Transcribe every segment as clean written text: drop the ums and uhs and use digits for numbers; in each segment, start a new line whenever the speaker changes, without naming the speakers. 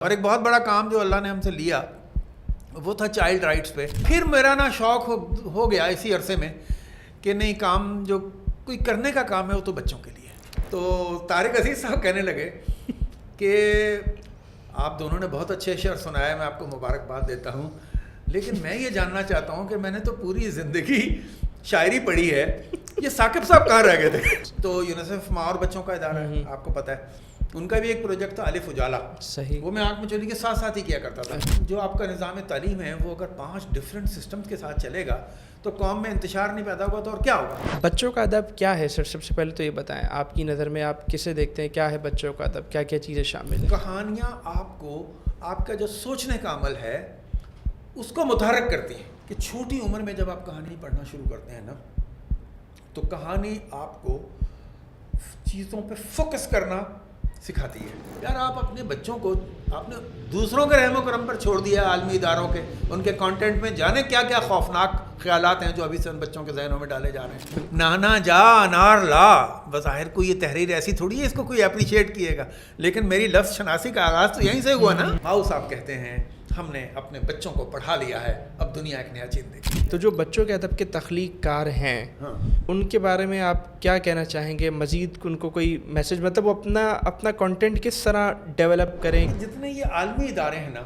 اور ایک بہت بڑا کام جو اللہ نے ہم سے لیا وہ تھا چائلڈ رائٹس پہ. پھر میرا نا شوق ہو گیا اسی عرصے میں کہ نہیں، کام جو کوئی کرنے کا کام ہے وہ تو بچوں کے لیے. تو طارق عزیز صاحب کہنے لگے کہ آپ دونوں نے بہت اچھے شعر سنائے، میں آپ کو مبارکباد دیتا ہوں، لیکن میں یہ جاننا چاہتا ہوں کہ میں نے تو پوری زندگی شاعری پڑھی ہے، یہ ثاقب صاحب کہاں رہ گئے تھے؟ تو یونیسیف ماں اور بچوں کا ادارہ ہے، آپ کو پتہ ہے، ان کا بھی ایک پروجیکٹ تھا الف اجالا.
صحیح،
وہ میں آنکھ میں چولی کے ساتھ ساتھ ہی کیا کرتا تھا. جو آپ کا نظام تعلیم ہے وہ اگر 5 ڈفرینٹ سسٹمز کے ساتھ چلے گا تو قوم میں انتشار نہیں پیدا ہوگا تو اور کیا ہوگا؟
بچوں کا ادب کیا ہے سر؟ سب سے پہلے تو یہ بتائیں، آپ کی نظر میں آپ کسے دیکھتے ہیں؟ کیا ہے بچوں کا ادب؟ کیا کیا چیزیں شامل ہیں؟
کہانیاں آپ کو آپ کا جو سوچنے کا عمل ہے اس کو متحرک کرتی ہیں. کہ چھوٹی عمر میں جب آپ کہانی پڑھنا شروع کرتے ہیں نا تو کہانی آپ کو چیزوں پہ فوکس کرنا سکھاتی ہے. یار آپ اپنے بچوں کو آپ نے دوسروں کے رحم و کرم پر چھوڑ دیا، عالمی اداروں کے، ان کے کانٹینٹ میں جانے کیا کیا خوفناک خیالات ہیں جو ابھی سے ان بچوں کے ذہنوں میں ڈالے جا رہے ہیں. نانا جا انار لا، بظاہر کوئی یہ تحریر ایسی تھوڑی ہے اس کو کوئی اپریشیٹ کیے گا، لیکن میری لفظ شناسی کا آغاز تو یہیں سے ہوا نا. ماؤ صاحب کہتے ہیں ہم نے اپنے بچوں کو پڑھا لیا ہے، اب دنیا ایک نیا چیز دیکھی.
تو جو بچوں کے ادب کے تخلیق کار ہیں ان کے بارے میں آپ کیا کہنا چاہیں گے؟ مزید ان کو کوئی میسج، مطلب وہ اپنا کنٹینٹ کس طرح ڈیولپ کریں؟
جتنے یہ عالمی ادارے ہیں نا،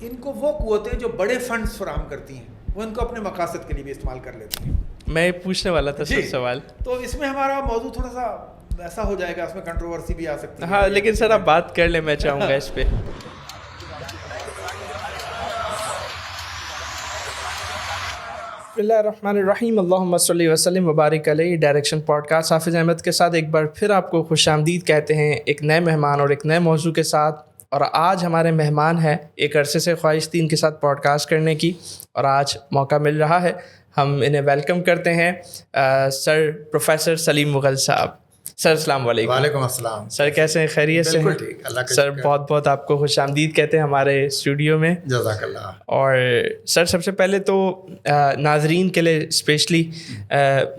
ان کو وہ قوتیں جو بڑے فنڈز فراہم کرتی ہیں وہ ان کو اپنے مقاصد کے لیے بھی استعمال کر لیتی ہیں.
میں پوچھنے والا تھا سر سوال.
تو اس میں ہمارا موضوع تھوڑا سا ایسا ہو جائے گا، اس میں کنٹروورسی بھی آ سکتی ہے.
ہاں لیکن سر آپ بات کر لیں، میں چاہوں گا اس پہ. بسم اللہ الرحمن الرحیم، اللہم صلی وسلم وبارک علیہ. ڈائریکشن پوڈ کاسٹ حافظ احمد کے ساتھ ایک بار پھر آپ کو خوش آمدید کہتے ہیں، ایک نئے مہمان اور ایک نئے موضوع کے ساتھ. اور آج ہمارے مہمان ہیں، ایک عرصے سے خواہش تھی ان کے ساتھ پوڈ کاسٹ کرنے کی اور آج موقع مل رہا ہے. ہم انہیں ویلکم کرتے ہیں، سر پروفیسر سلیم مغل صاحب. سر السلام علیکم.
وعلیکم السلام.
سر کیسے ہیں؟ خیریت سے ہیں؟
بالکل ٹھیک، اللہ کا
سر
شکر.
بہت بہت آپ کو خوش آمدید کہتے ہیں ہمارے اسٹوڈیو میں.
جزاک اللہ.
اور سر سب سے پہلے تو ناظرین کے لیے اسپیشلی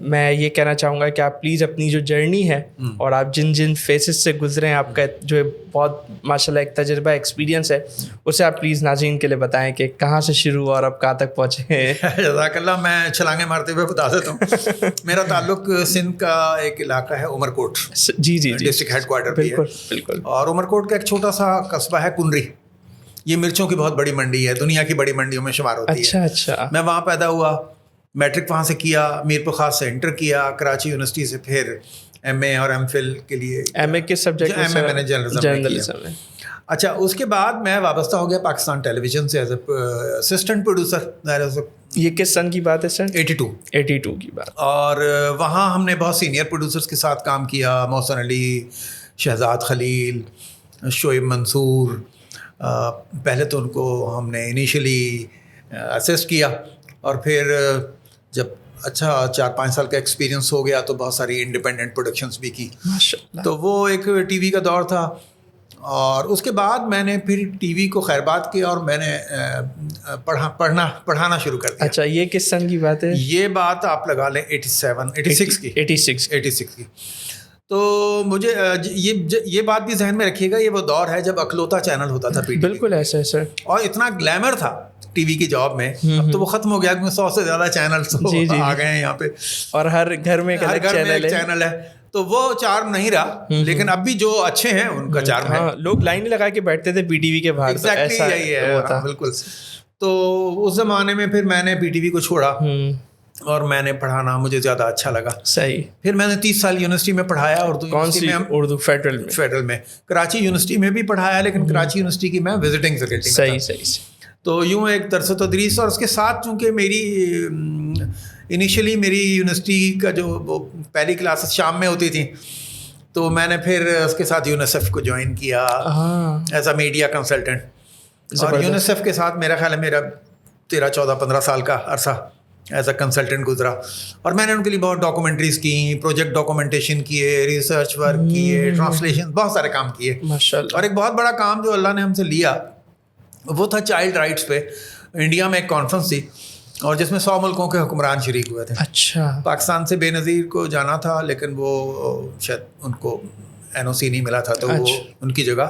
میں یہ کہنا چاہوں گا کہ آپ پلیز اپنی جو جرنی ہے اور آپ جن جن فیسز سے گزرے ہیں، آپ کا جو بہت ماشاء اللہ ایک تجربہ ایکسپیرینس ہے، اسے آپ پلیز ناظرین کے لیے بتائیں کہ کہاں سے شروع ہوا اور اب کہاں تک پہنچے ہیں.
جزاک اللہ. میں چھلانگیں مارتے ہوئے بتا دیتا ہوں. میرا تعلق سندھ کا ایک علاقہ ہے عمر کوٹ.
جی جی جی،
ڈسٹرکٹ ہیڈ کوارٹر بھی ہے.
بالکل بالکل.
اور عمر کوٹ کا ایک چھوٹا سا قصبہ ہے کنری. یہ مرچوں کی بہت بڑی منڈی ہے، دنیا کی بڑی منڈیوں میں شمار ہوتی ہے.
اچھا اچھا.
میں وہاں پیدا ہوا، میٹرک وہاں سے کیا، میرپور خاص سے انٹر کیا، کراچی یونیورسٹی سے پھر ایم اے اور ایم فل کے لیے.
ایم اے کس سبجیکٹ میں؟
میں نے جرنلزم میں. اچھا، اس کے بعد میں وابستہ ہو گیا پاکستان ٹیلی ویژن سے ایز اے اسسٹنٹ پروڈیوسر.
یہ کس سن کی بات ہے سر؟ 82 کی بات.
اور وہاں ہم نے بہت سینئر پروڈیوسرس کے ساتھ کام کیا، محسن علی، شہزاد خلیل، شعیب منصور. پہلے تو ان کو ہم نے انیشلی اسسٹ کیا اور پھر جب اچھا 4-5 سال کا ایکسپیرینس ہو گیا تو بہت ساری انڈیپینڈنٹ پروڈکشنز بھی کی. تو وہ ایک ٹی وی کا دور تھا. اور اس کے بعد میں نے پھر ٹی وی کو خیر بات کیا اور میں نے پڑھانا شروع کر دیا.
اچھا، یہ کس سن کی بات ہے؟
یہ بات آپ لگا لیں 86 کی. تو مجھے یہ بات بھی ذہن میں رکھیے گا، یہ وہ دور ہے جب اکلوتا چینل ہوتا تھا پی ٹی وی.
بالکل ایسا ہے سر.
اور اتنا گلیمر تھا ٹی وی کی جاب میں. اب تو وہ ختم ہو گیا کیونکہ 100 سے زیادہ چینلز آ گئے ہیں یہاں پہ،
اور ہر گھر میں ایک
چینل ہے. تو وہ چارم نہیں رہا، لیکن اب بھی جو اچھے ہیں ان کا چارم ہے.
لوگ لائن لگا کے بیٹھتے تھے پی ٹی وی کے باہر.
ایگزیکٹلی یہی ہے. بالکل. تو اس زمانے میں پھر میں نے پی ٹی وی کو چھوڑا اور میں نے پڑھانا مجھے زیادہ اچھا لگا.
صحیح.
پھر میں نے 30 سال یونیورسٹی میں پڑھایا.
اردو فیڈرل میں.
کراچی یونیورسٹی میں بھی پڑھایا، لیکن کراچی یونیورسٹی کی میں وزٹنگ فیکلٹی میں.
صحیح.
تو یوں ایک درس و تدریس. اور اس کے ساتھ چونکہ میری انیشلی میری یونیورسٹی کا جو وہ پہلی کلاسز شام میں ہوتی تھیں، تو میں نے پھر اس کے ساتھ یونیسیف کو جوائن کیا ایز اے میڈیا کنسلٹنٹ. اور یونیسیف کے ساتھ میرا خیال ہے میرا 13-14-15 سال کا عرصہ ایز اے کنسلٹنٹ گزرا. اور میں نے ان کے لیے بہت ڈاکومنٹریز کی، پروجیکٹ ڈاکومنٹیشن کیے، ریسرچ ورک کیے، ٹرانسلیشن، بہت سارے کام کیے. اور ایک بہت بڑا کام جو اللہ نے ہم سے لیا وہ تھا چائلڈ رائٹس پہ. انڈیا میں ایک کانفرنس تھی اور جس میں 100 ملکوں کے حکمران شریک ہوئے تھے.
اچھا. پاکستان
سے بے نظیر کو جانا تھا، لیکن وہ شاید ان کو این او سی نہیں ملا تھا، تو وہ ان کی جگہ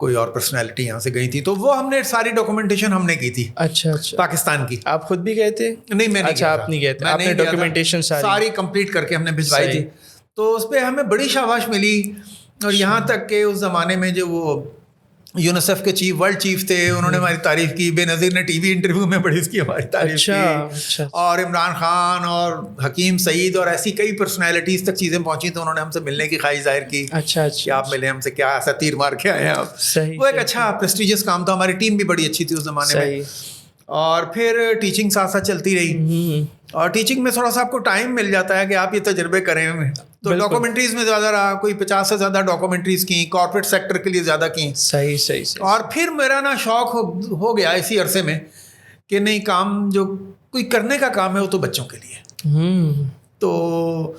کوئی اور پرسنالٹی یہاں سے گئی تھی, تو وہ ہم نے ساری ڈاکومنٹیشن ہم نے کی تھی.
اچھا اچھا,
پاکستان کی.
آپ خود بھی گئے تھے؟
نہیں میں نہیں.
اچھا آپ نہیں گئے تھے, آپ نے ڈاکومنٹیشن
ساری کمپلیٹ کر کے ہم نے بھجوائی تھی. تو اس پہ ہمیں بڑی شاباش ملی. اور یہاں تک کہ اس زمانے میں جو وہ یونیسیف کے چیف, ورلڈ چیف تھے, انہوں نے ہماری تعریف کی. بے نظیر نے ٹی وی انٹرویو میں بڑی اس کی ہماری تعریف کی. اور عمران خان اور حکیم سعید اور ایسی کئی پرسنالٹیز تک چیزیں پہنچی, تو انہوں نے ہم سے ملنے کی خواہش ظاہر کی.
اچھا
کہ آپ ملیں ہم سے, کیا ایسا تیر مار کے آئے ہیں آپ. وہ ایک اچھا پریسٹیجیس کام تھا. ہماری ٹیم بھی بڑی اچھی تھی اس زمانے میں. اور پھر ٹیچنگ ساتھ ساتھ چلتی رہی. اور ٹیچنگ میں تھوڑا سا آپ کو ٹائم مل جاتا ہے کہ آپ یہ تجربے کریں. تو ڈاکومنٹریز میں زیادہ رہا, کوئی 50 سے زیادہ ڈاکومنٹریز کی, کارپوریٹ سیکٹر کے لیے زیادہ کی.
صحیح.
اور پھر میرا نا شوق ہو گیا اسی عرصے میں کہ نہیں, کام جو کوئی کرنے کا کام ہے وہ تو بچوں کے لیے. تو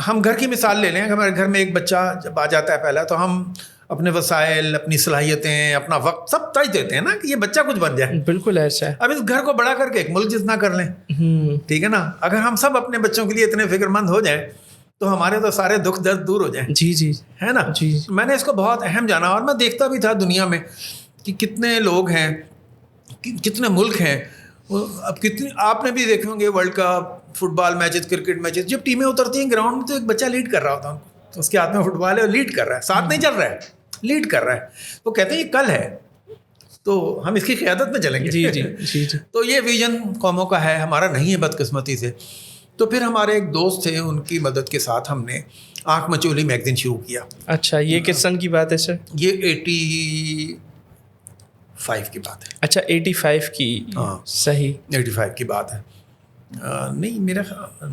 ہم گھر کی مثال لے لیں. ہمارے گھر میں ایک بچہ جب آ جاتا ہے پہلا, تو ہم اپنے وسائل, اپنی صلاحیتیں, اپنا وقت سب تج دیتے ہیں نا کہ یہ بچہ کچھ بن جائے.
بالکل ایسا ہے. اب
اس گھر کو بڑا کر کے ایک ملک جتنا کر لیں. ٹھیک ہے نا. اگر ہم سب اپنے بچوں کے لیے اتنے فکر مند ہو جائیں تو ہمارے تو سارے دکھ درد دور ہو جائیں.
جی
ہے نا. میں نے اس کو بہت اہم جانا. اور میں دیکھتا بھی تھا دنیا میں کہ کتنے لوگ ہیں, کتنے ملک ہیں. اب کتنی آپ نے بھی دیکھے ہوں گے world cup, fit ball matches, cricket matches, جب ٹیمیں اترتی ہیں گراؤنڈ میں تو ایک بچہ لیڈ کر رہا ہوتا ہے, اس کے ہاتھ میں فٹ بال ہے اور لیڈ کر رہا ہے, ساتھ نہیں چل رہا ہے, لیڈ کر رہا ہے. وہ کہتے ہیں یہ کل ہے تو ہم اس کی قیادت میں چلیں گے.
جی.
تو یہ ویژن قوموں کا ہے, ہمارا نہیں ہے بدقسمتی سے. تو پھر ہمارے ایک دوست تھے, ان کی مدد کے ساتھ ہم نے آنکھ مچولی میگزین شروع کیا.
اچھا, یہ کس سن کی بات ہے سر؟
یہ 85 کی بات ہے.
اچھا 85 کی.
ہاں
صحیح,
85 کی بات ہے. نہیں میرا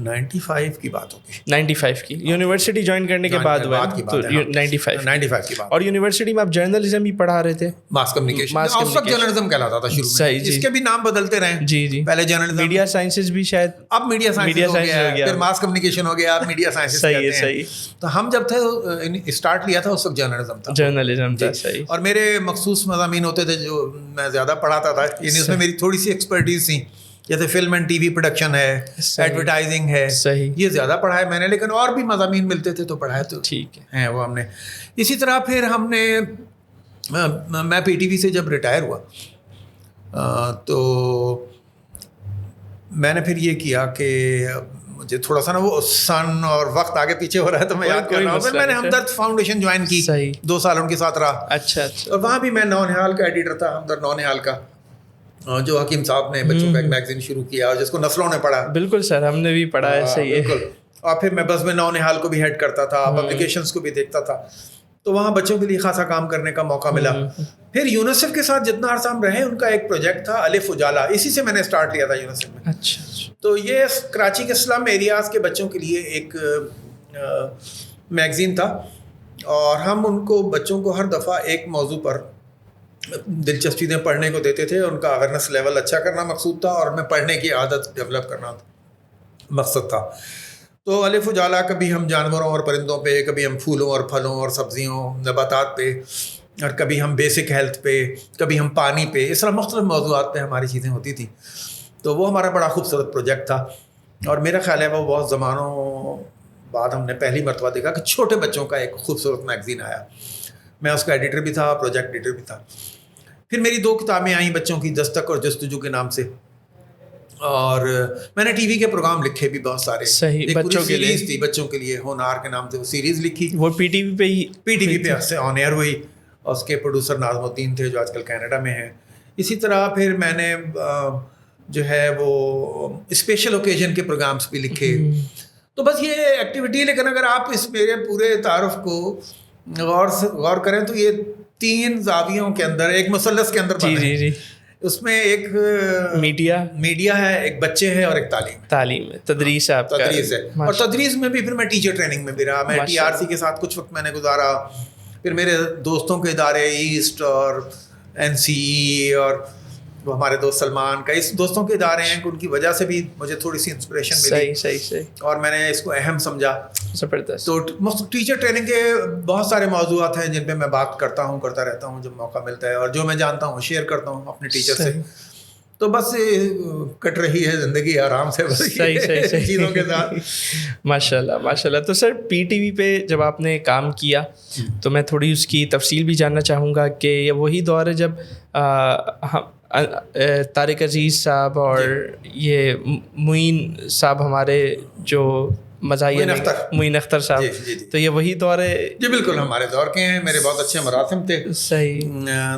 95 کی بات ہوگی.
95 کی یونیورسٹی جوائن کرنے کے بعد ہوا تو 95
کی بات.
اور یونیورسٹی میں آپ جرنلزم ہی پڑھا رہے تھے؟
Mass communication. اس وقت جرنلزم کہلاتا تھا شروع میں. اس کے بھی نام بدلتے رہے.
جی.
پہلے جرنلزم,
میڈیا سائنسز بھی شاید,
اب میڈیا سائنسز ہو گیا, پھر ماس کمیونیکیشن ہو گیا, اب میڈیا سائنسز کہتے ہیں.
صحیح.
تو ہم جب تھے اسٹارٹ لیا تھا اس وقت
جرنلزم تھا. صحیح.
اور میرے مخصوص مضامین ہوتے تھے جو میں زیادہ پڑھاتا تھا, یعنی اس میں میری تھوڑی سی ایکسپرٹیز تھی. جیسے film and T V production ہے, ایڈورٹائزنگ ہے, یہ زیادہ پڑھا ہے میں نے. لیکن اور بھی مضامین ملتے تھے تو پڑھائے تو
ٹھیک
ہے وہ ہم نے. اسی طرح پھر ہم نے, میں پی ٹی وی سے جب ریٹائر ہوا تو میں نے پھر یہ کیا کہ مجھے تھوڑا سا نا وہ سن اور وقت آگے پیچھے ہو رہا ہے تو میں یاد کر رہا ہوں. پھر میں نے ہمدرد فاؤنڈیشن جوائن کی, 2 سال ان کے ساتھ رہا.
اچھا.
اور وہاں بھی میں نونہال کا ایڈیٹر تھا, ہمدرد نونہال کا, جو حکیم صاحب نے بچوں کا ایک میگزین شروع کیا اور جس کو نسلوں نے پڑھا.
بالکل سر, ہم نے بھی پڑھا ہے. صحیح ہے.
بالکل. اور پھر میں بزم نونہال کو بھی ہیڈ کرتا تھا, پبلیکیشنز کو بھی دیکھتا تھا. تو وہاں بچوں کے لیے خاصا کام کرنے کا موقع ملا. پھر یونیسیف کے ساتھ جتنا عرصہ ہم رہے, ان کا ایک پروجیکٹ تھا الف اجالا, اسی سے میں نے اسٹارٹ کیا تھا یونیسیف میں.
اچھا.
تو یہ کراچی کے سلم ایریاز کے بچوں کے لیے ایک میگزین تھا, اور ہم ان کو بچوں کو ہر دفعہ ایک موضوع پر دلچسپی دیں پڑھنے کو دیتے تھے. ان کا اویئرنیس لیول اچھا کرنا مقصود تھا, اور میں پڑھنے کی عادت ڈیولپ کرنا مقصد تھا. تو الف اجالا کبھی ہم جانوروں اور پرندوں پہ, کبھی ہم پھولوں اور پھلوں اور سبزیوں نباتات پہ, اور کبھی ہم بیسک ہیلتھ پہ, کبھی ہم پانی پہ, اس طرح مختلف موضوعات پہ ہماری چیزیں ہوتی تھیں. تو وہ ہمارا بڑا خوبصورت پروجیکٹ تھا, اور میرا خیال ہے وہ بہت زمانوں بعد ہم نے پہلی مرتبہ دیکھا کہ چھوٹے بچوں کا ایک خوبصورت میگزین آیا. میں اس کا ایڈیٹر بھی تھا, پروجیکٹ ایڈیٹر بھی تھا. پھر میری 2 کتابیں آئیں بچوں کی, دستک اور جستجو کے نام سے, اور میں نے ٹی وی کے پروگرام لکھے بھی بہت سارے.
صحیح, بچوں کے لیے
تھی, بچوں کے لیے ہونہار کے نام سے وہ سیریز لکھی.
وہ پی ٹی وی پہ ہی,
پی ٹی وی پہ سے آن ایئر ہوئی, اور اس کے پروڈیوسر ناظم الدین تھے جو آج کل کینیڈا میں ہیں. اسی طرح پھر میں نے جو ہے وہ اسپیشل اوکیزن کے پروگرامس بھی لکھے. تو بس یہ ایکٹیویٹی. لیکن اگر آپ اس میرے پورے تعارف کو غور کریں تو یہ 3 زاویوں کے اندر, ایک مثلث کے اندر بنا ہے. اس میں ایک میڈیا ہے, ایک بچے ہے, اور ایک تعلیم
ہے, تدریس ہے.
تدریس ہے. اور تدریس میں بھی پھر میں ٹیچر ٹریننگ میں بھی رہا. میں ٹی آر سی کے ساتھ کچھ وقت میں نے گزارا. پھر میرے دوستوں کے ادارے ایسٹ اور این سی ای, اور وہ ہمارے دوست سلمان کا, اس دوستوں کے ادارے ہیں کہ ان کی وجہ سے بھی مجھے تھوڑی سی انسپریشن ملی.
صحیح. اور
میں نے اس کو اہم سمجھا.
زبردست.
تو ٹیچر ٹریننگ کے بہت سارے موضوعات ہیں جن پہ میں بات کرتا رہتا ہوں جب موقع ملتا ہے, اور جو میں جانتا ہوں شیئر کرتا ہوں اپنے ٹیچر سے. تو بس کٹ رہی ہے زندگی آرام سے
صحیح
چیزوں کے ساتھ.
ماشاء اللہ. تو سر پی ٹی وی پہ جب آپ نے کام کیا تو میں تھوڑی اس کی تفصیل بھی جاننا چاہوں گا کہ یہ وہی دور ہے جب طارق عزیز صاحب اور یہ معین صاحب ہمارے جو مزاحیہ معین اختر صاحب, تو یہ وہی دور ہے؟
جی بالکل ہمارے دور کے ہیں, میرے بہت اچھے مراسم تھے.
صحیح.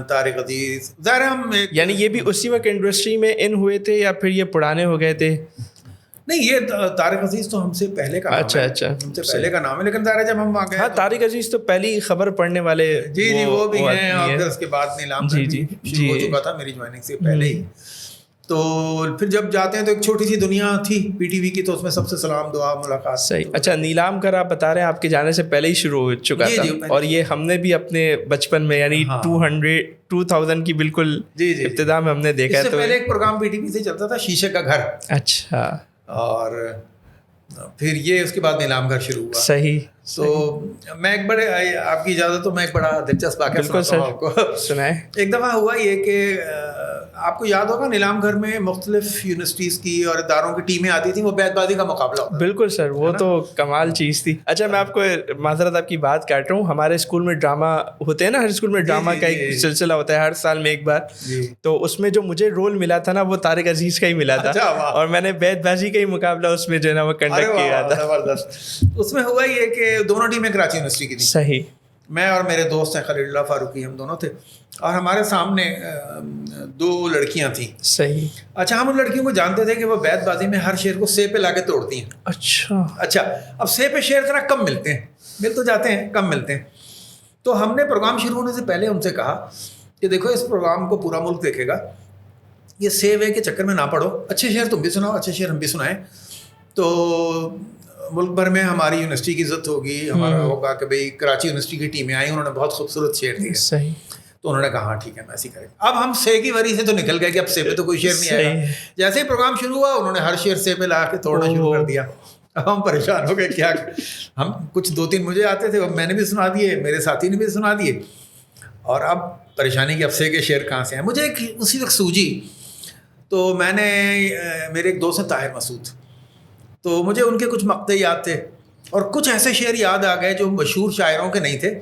طارق عزیز ظاہر ہم
یعنی یہ بھی اسی وقت انڈسٹری میں ان ہوئے تھے یا پھر یہ پرانے ہو گئے تھے؟
نہیں, یہ طارق عزیز تو ہم سے پہلے کا
اچھا
ہم سے پہلے کا نام ہے, لیکن ظاہر جب ہم وہاں گئے.
ہاں, طارق عزیز تو پہلی خبر پڑھنے والے.
جی وہ بھی ہیں, اور پھر اس کے بعد نیلام شروع ہو چکا تھا میری جوائننگ سے پہلے ہی. تو پھر جب جاتے ہیں تو ایک چھوٹی سی دنیا تھی پی ٹی وی کی, تو اس میں سب سے سلام دعا ملاقات.
صحیح. اچھا, نیلام کر آپ بتا رہے ہیں آپ کے جانے سے پہلے ہی شروع ہو چکا تھا, اور یہ ہم نے بھی اپنے بچپن میں یعنی 2000 کی بالکل ابتدا میں ہم نے دیکھا.
تو پہلے ایک پروگرام پی ٹی وی سے چلتا تھا, شیشے کا گھر.
اچھا. اور
پھر یہ اس کے بعد نیلام گھر شروع ہوا.
صحیح.
تو میں ایک بڑے, آپ کی اجازت تو میں ایک بڑا دلچسپ واقعہ سناتا ہوں آپ کو.
سنائیں.
ایک دفعہ ہوا یہ کہ آپ کو یاد ہوگا نیلام گھر میں مختلف یونیورسٹیز کی اور اداروں کی ٹیمیں آتی تھیں, وہ بیت بازی کا مقابلہ ہوتا.
بالکل سر, وہ تو کمال چیز تھی. اچھا, میں آپ کو معذرت آپ کی بات کاٹ رہا ہوں, ہمارے اسکول میں ڈرامہ ہوتے ہیں نا, ہر اسکول میں ڈرامہ کا ایک سلسلہ ہوتا ہے ہر سال میں ایک بار. تو اس میں جو مجھے رول ملا تھا نا وہ طارق عزیز کا ہی ملا تھا, اور میں نے بیت بازی کا ہی مقابلہ اس میں جو ہے نا وہ کنڈکٹ کیا تھا.
زبردست. اس میں ہوا یہ کہ دونوں ٹیمیں کراچی یونیورسٹی کی تھیں.
صحیح.
میں اور میرے دوست ہیں خلیل اللہ فاروقی, ہم دونوں تھے, اور ہمارے سامنے 2 لڑکیاں تھیں.
صحیح.
اچھا, ہم ان لڑکیوں کو جانتے تھے کہ وہ بیت بازی میں ہر شیر کو سے پہ لا کے توڑتی ہیں. اچھا, اب سے پہ شیر ذرا کم ملتے ہیں, مل تو جاتے ہیں, کم ملتے ہیں. تو ہم نے پروگرام شروع ہونے سے پہلے ان سے کہا کہ دیکھو اس پروگرام کو پورا ملک دیکھے گا, یہ سے وے کے چکر میں نہ پڑو, اچھے شعر تم بھی سناؤ, اچھے شعر ہم بھی سنائیں, تو ملک بھر میں ہماری یونیورسٹی کی عزت ہوگی. ہمارا ہوگا کہ بھئی کراچی یونیورسٹی کی ٹیمیں آئیں, انہوں نے بہت خوبصورت شعر دیے.
صحیح.
تو انہوں نے کہا ہاں ٹھیک ہے, میں ایسے کریں. اب ہم سے کی وری سے تو نکل گئے کہ اب سے پہ تو کوئی شعر نہیں آئے گا. جیسے ہی پروگرام شروع ہوا انہوں نے ہر شعر سے پہ لا کے توڑنا شروع کر دیا. اب ہم پریشان ہو گئے, کیا ہم کچھ 2-3 مجھے آتے تھے, میں نے بھی سنا دیے, میرے ساتھی نے بھی سنا دیے, اور اب پریشانی کہ اب سے کے شعر کہاں سے ہیں. مجھے اسی وقت سوجی, تو میں نے, میرے ایک دوست ہیں طاہر مسعود, تو مجھے ان کے کچھ مقطع یاد تھے, اور کچھ ایسے شعر یاد آ گئے جو مشہور شاعروں کے نہیں تھے,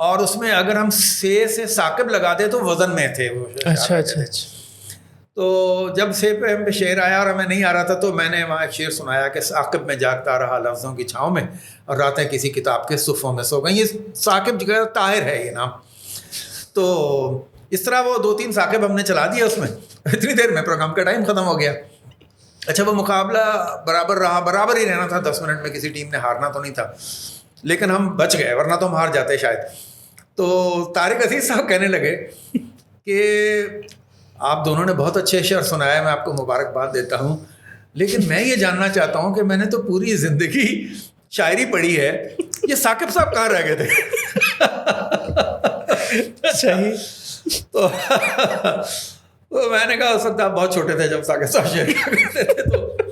اور اس میں اگر ہم سے ثاقب لگا دیں تو وزن میں تھے وہ.
اچھا.
تو جب سے پہ ہم پہ شعر آیا اور ہمیں نہیں آ رہا تھا, تو میں نے وہاں ایک شعر سنایا کہ ثاقب میں جاگتا رہا لفظوں کی چھاؤں میں, اور راتیں کسی کتاب کے صفوں میں سو گئیں. یہ ثاقب جو طاہر ہے یہ نام. تو اس طرح وہ 2-3 ثاقب ہم نے چلا دیا اس میں, اتنی دیر میں پروگرام کا ٹائم ختم ہو گیا. اچھا, وہ مقابلہ برابر رہا, برابر ہی رہنا تھا, 10 منٹ میں کسی ٹیم نے ہارنا تو نہیں تھا, لیکن ہم بچ گئے, ورنہ تو ہم ہار جاتے شاید. تو طارق عزیز صاحب کہنے لگے کہ آپ دونوں نے بہت اچھے شعر سنایا, میں آپ کو مبارکباد دیتا ہوں, لیکن میں یہ جاننا چاہتا ہوں کہ میں نے تو پوری زندگی شاعری پڑھی ہے, یہ ثاقب صاحب کہاں رہ گئے تھے؟
صحیح.
تو میں نے کہا اس وقت آپ بہت چھوٹے تھے جب ثاقب صاحب شعر کرتے تھے.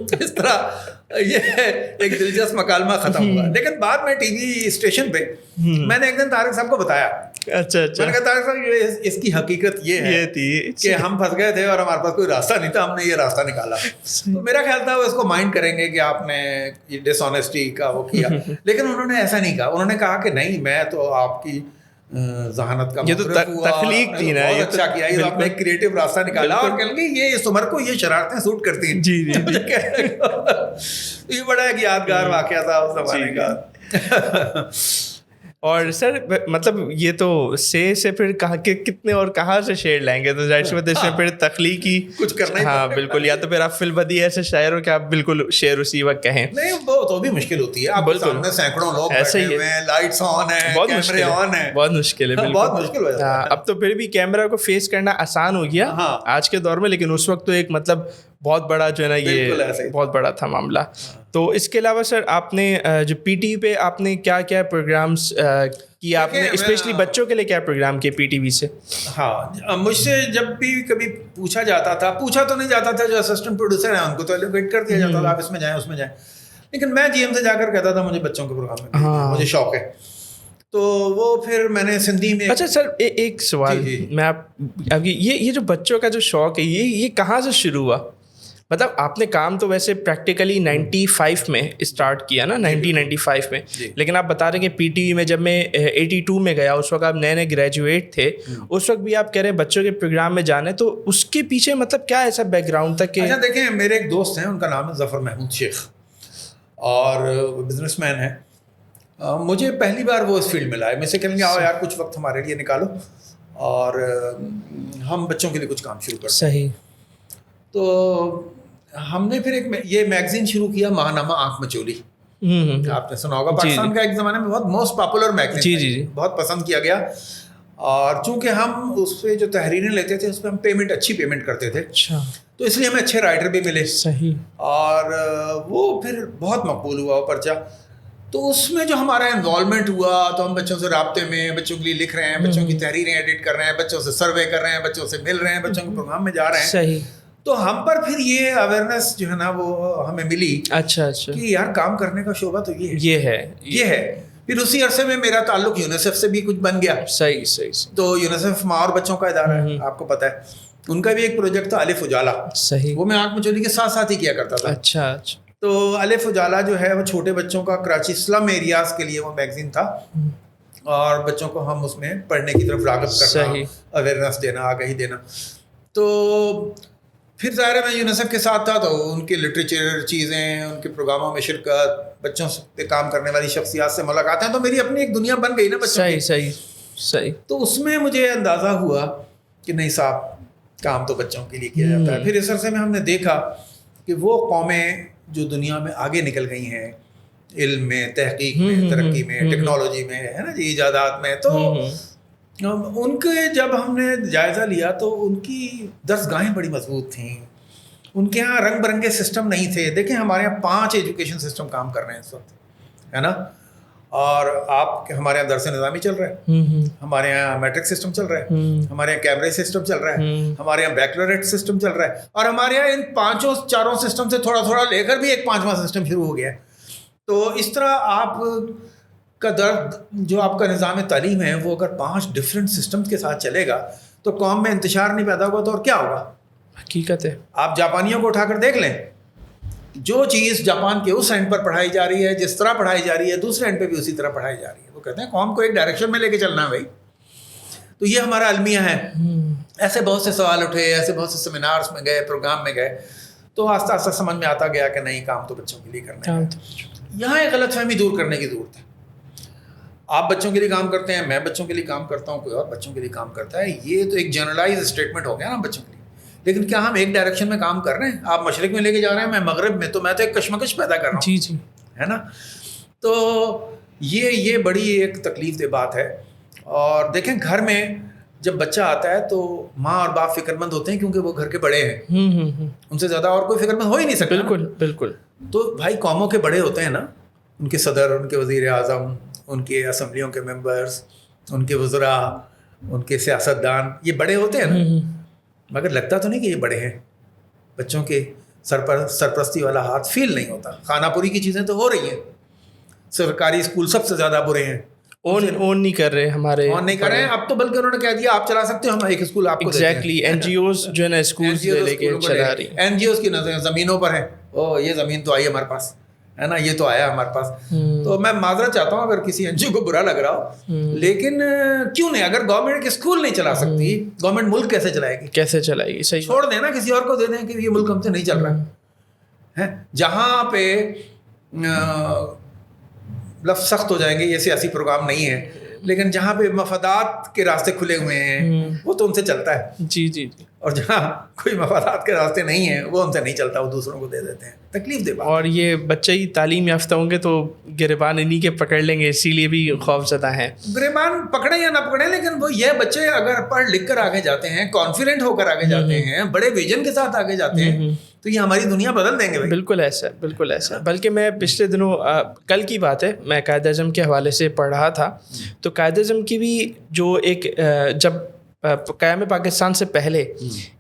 تو اس طرح یہ ایک دلچسپ مکالمہ ختم ہوا. لیکن بعد میں ٹی وی اسٹیشن پہ میں نے ایک دن طارق صاحب کو بتایا.
اچھا.
میں نے کہا طارق صاحب اس کی حقیقت یہ ہے کہ ہم پھنس گئے تھے اور ہمارے پاس کوئی راستہ نہیں تھا, ہم نے یہ راستہ نکالا. تو میرا خیال تھا وہ اس کو مائنڈ کریں گے کہ آپ نے یہ ڈس آنیسٹی کا وہ کیا, لیکن انہوں نے ایسا نہیں کہا. انہوں نے کہا کہ نہیں, میں تو آپ کی ذہانت کا
یہ تو تخلیق تھی نا,
بہت اچھا کیا, یہ آپ نے ایک کریٹو راستہ نکالا, اور کہیں گے یہ اس عمر کو یہ شرارتیں سوٹ کرتی ہیں.
جی.
یہ بڑا ایک یادگار واقعہ تھا اس زمانے کا.
اور سر مطلب یہ تو سے پھر کہاں کے کتنے اور کہاں سے شعر لائیں گے, تو ظاہر سی بات ہے اس میں پھر تخلیقی
کچھ کرنا ہی.
ہاں بالکل, یا تو پھر آپ فی البدیہہ ایسے شاعر ہو کہ آپ بالکل شعر اسی وقت کہیں.
نہیں, وہ تو بھی مشکل ہوتی ہے, آپ کے سامنے سینکڑوں لوگ بیٹھے ہوئے ہیں, لائٹس آن ہیں, کیمرے آن ہیں,
بہت مشکل ہے.
بہت مشکل ہو جاتا ہے.
اب تو پھر بھی کیمرہ کو فیس کرنا آسان ہو گیا آج کے دور میں, لیکن اس وقت تو ایک مطلب بہت بڑا جو ہے نا یہ بہت بڑا تھا معاملہ. تو اس کے علاوہ سر آپ نے جو پی ٹی وی پہ آپ نے کیا کیا پروگرامس کیا, آپ نے اسپیشلی بچوں کے لیے کیا پروگرام کیے پی ٹی وی سے؟
ہاں, مجھ سے جب بھی کبھی پوچھا جاتا تھا, پوچھا تو نہیں جاتا تھا, جو اسسٹنٹ پروڈیوسر ہیں ان کو تو ایلوکیٹ کر دیا جاتا تھا, آپ اس میں جائیں اس میں جائیں, لیکن میں جی ایم سے جا کر کہتا تھا مجھے بچوں کے پروگرام میں مجھے شوق ہے. تو وہ پھر میں نے سندھی میں.
اچھا سر ایک سوال میں آپ یہ جو بچوں کا جو شوق ہے یہ کہاں سے شروع ہوا؟ مطلب آپ نے کام تو ویسے پریکٹیکلی 95 میں اسٹارٹ کیا نا، 1995 میں، لیکن آپ بتا رہے ہیں کہ پی ٹی وی میں جب میں 82 میں گیا، اس وقت آپ نئے نئے گریجویٹ تھے، اس وقت بھی آپ کہہ رہے ہیں بچوں کے پروگرام میں جانے، تو اس کے پیچھے مطلب کیا ایسا بیک گراؤنڈ تھا کہ؟
اچھا دیکھیں، میرے ایک دوست ہیں، ان کا نام ہے ظفر محمود شیخ، اور بزنس مین ہے. مجھے پہلی بار وہ اس فیلڈ میں لائے، میں سے کہیں گے آؤ یار کچھ وقت ہمارے لیے نکالو اور ہم بچوں کے لیے کچھ کام شروع کریں.
صحیح.
تو ہم نے پھر یہ میگزین شروع کیا، ماہنامہ آنکھ مچولی. آپ نے سنا ہوگا، پاکستان کا ایک زمانے میں بہت موسٹ پاپولر میگزین، جی بہت پسند کیا گیا. اور چونکہ ہم اس پہ جو تحریریں لیتے تھے اس پہ ہم اچھی پیمنٹ کرتے تھے، تو اس لیے ہمیں اچھے رائٹر بھی ملے.
صحیح.
اور وہ پھر بہت مقبول ہوا وہ پرچہ. تو اس میں جو ہمارا انوالومنٹ ہوا، تو ہم بچوں سے رابطے میں، بچوں کے لیے لکھ رہے ہیں، بچوں کی تحریریں ایڈٹ کر رہے ہیں، بچوں سے سروے کر رہے ہیں، بچوں سے مل رہے ہیں، بچوں کے پروگرام میں جا رہے ہیں.
صحیح.
تو ہم پر پھر یہ اویئرنیس جو ہے نا وہ ہمیں ملی.
اچھا
کہ یار کام کرنے کا شعبہ تو
یہ ہے.
پھر اسی عرصے میں میرا تعلق یونیسیف سے بھی کچھ بن گیا.
صحیح.
تو یونیسیف ماں اور بچوں کا ادارہ ہے، آپ کو پتہ ہے. ان کا بھی ایک پروجیکٹ تھا الف اجالا.
صحیح.
وہ میں آنکھ مچولی کے ساتھ ساتھ ہی کیا کرتا تھا.
اچھا.
تو الف اجالا جو ہے وہ چھوٹے بچوں کا کراچی سلم ایریاز کے لیے وہ میگزین تھا، اور بچوں کو ہم اس میں پڑھنے کی طرف راغب کرنا، اویئرنیس دینا، آگاہی دینا. تو پھر ظاہر ہے میں یونیسیف کے ساتھ تھا، تو ان کے لٹریچر چیزیں، ان کے پروگراموں میں شرکت، بچوں پہ کام کرنے والی شخصیات سے ملاقاتیں، تو میری اپنی ایک دنیا بن گئی نا بچوں کی.
صحیح.
تو اس میں مجھے اندازہ ہوا کہ نہیں صاحب، کام تو بچوں کے لیے کیا جاتا ہے. پھر اس عرصے میں ہم نے دیکھا کہ وہ قومیں جو دنیا میں آگے نکل گئی ہیں، علم میں، تحقیق میں، ترقی میں، ٹیکنالوجی میں، ہے نا جی، ایجادات میں، تو ان کے جب ہم نے جائزہ لیا تو ان کی درسگاہیں بڑی مضبوط تھیں. ان کے یہاں رنگ برنگے سسٹم نہیں تھے. دیکھیں ہمارے یہاں 5 ایجوکیشن سسٹم کام کر رہے ہیں اس وقت، ہے نا. اور آپ ہمارے یہاں درس نظامی چل رہا ہے، ہمارے یہاں میٹرک سسٹم چل رہا ہے، ہمارے یہاں کیمرے سسٹم چل رہا ہے، ہمارے یہاں بیکلریٹ سسٹم چل رہا ہے، اور ہمارے یہاں ان 4 سسٹم سے تھوڑا تھوڑا لے کر بھی ایک 5واں سسٹم شروع ہو گیا ہے. تو اس طرح آپ کا درد جو آپ کا نظام تعلیم ہے وہ اگر 5 ڈفرینٹ سسٹمز کے ساتھ چلے گا تو قوم میں انتشار نہیں پیدا ہوگا، تو اور کیا ہوگا؟
حقیقت ہے. آپ
جاپانیوں کو اٹھا کر دیکھ لیں، جو چیز جاپان کے اس اینڈ پر پڑھائی جا رہی ہے، جس طرح پڑھائی جا رہی ہے، دوسرے اینڈ پہ بھی اسی طرح پڑھائی جا رہی ہے. وہ کہتے ہیں قوم کو ایک ڈائریکشن میں لے کے چلنا ہے بھائی. تو یہ ہمارا المیہ ہے. ایسے بہت سے سوال اٹھے، ایسے بہت سے سیمینارز میں گئے، پروگرام میں گئے، تو آہستہ آہستہ سمجھ میں آتا گیا کہ نہیں، کام تو بچوں کے لیے کرنا ہے. یہاں ایک غلط فہمی دور کرنے کی ضرورت ہے. آپ بچوں کے لیے کام کرتے ہیں، میں بچوں کے لیے کام کرتا ہوں، کوئی اور بچوں کے لیے کام کرتا ہے. یہ تو ایک جنرلائز اسٹیٹمنٹ ہو گیا نا بچوں کے لیے. لیکن کیا ہم ایک ڈائریکشن میں کام کر رہے ہیں؟ آپ مشرق میں لے کے جا رہے ہیں، میں مغرب میں، تو میں تو ایک کشمکش پیدا کر رہا ہوں.
جی
ہے نا. تو یہ بڑی ایک تکلیف دہ بات ہے. اور دیکھیں گھر میں جب بچہ آتا ہے تو ماں اور باپ فکر مند ہوتے ہیں، کیونکہ وہ گھر کے بڑے ہیں، ان سے زیادہ اور کوئی فکر مند ہو ہی نہیں سکتا.
بالکل.
تو بھائی قوموں کے بڑے ہوتے ہیں نا، ان کے صدر، ان کے وزیر اعظم، ان کے اسمبلیوں کے ممبرز، ان کے وزراء، ان کے سیاستدان، یہ بڑے ہوتے ہیں نا. مگر لگتا تو نہیں کہ یہ بڑے ہیں. بچوں کے سرپرستی والا ہاتھ فیل نہیں ہوتا. خانہ پوری کی چیزیں تو ہو رہی ہیں. سرکاری اسکول سب سے زیادہ برے ہیں،
اون نہیں کر رہے، ہمارے
اون نہیں کر رہے ہیں. اب تو بلکہ انہوں نے کہہ دیا آپ چلا سکتے ہو، ہم ایک اسکول آپ کو دیتے ہیں.
ایگزیکٹلی. این جی اوز جو ہے نا اسکولز لے کے چلا رہی ہیں.
این جی اوز کی نظریں زمینوں پر ہیں. یہ زمین تو آئی ہمارے پاس، ہے نا، یہ تو آیا ہمارے پاس. تو میں معذرت چاہتا ہوں اگر کسی این جی او کو برا لگ رہا ہو، لیکن کیوں نہیں؟ اگر گورنمنٹ کے اسکول نہیں چلا سکتی، گورنمنٹ ملک کیسے چلائے گی؟ صحیح. چھوڑ دیں نا، کسی اور کو دے دیں کہ یہ ملک ہم سے نہیں چل رہا ہے. جہاں پہ لفظ سخت ہو جائیں گے، یہ سیاسی پروگرام نہیں ہے، لیکن جہاں پہ مفادات کے راستے کھلے ہوئے ہیں وہ تو ان سے چلتا ہے.
جی.
اور جہاں کوئی مفادات کے راستے نہیں ہیں وہ ان سے نہیں چلتا، وہ دوسروں کو دے دیتے ہیں. تکلیف دے بات.
اور یہ بچے ہی تعلیم یافتہ ہوں گے تو گریبان انہیں کے پکڑ لیں گے، اسی لیے بھی خوف زدہ ہیں.
گریبان پکڑیں یا نہ پکڑیں، لیکن وہ یہ بچے اگر پڑھ لکھ کر آگے جاتے ہیں، کانفیڈنٹ ہو کر آگے جاتے ہیں، بڑے ویژن کے ساتھ آگے جاتے ہیں، تو یہ ہماری دنیا بدل دیں گے بھائی.
بالکل ایسا. بلکہ میں پچھلے دنوں، کل کی بات ہے، میں قائد اعظم کے حوالے سے پڑھ رہا تھا. تو قائد اعظم کی بھی جو ایک، جب قیام پاکستان سے پہلے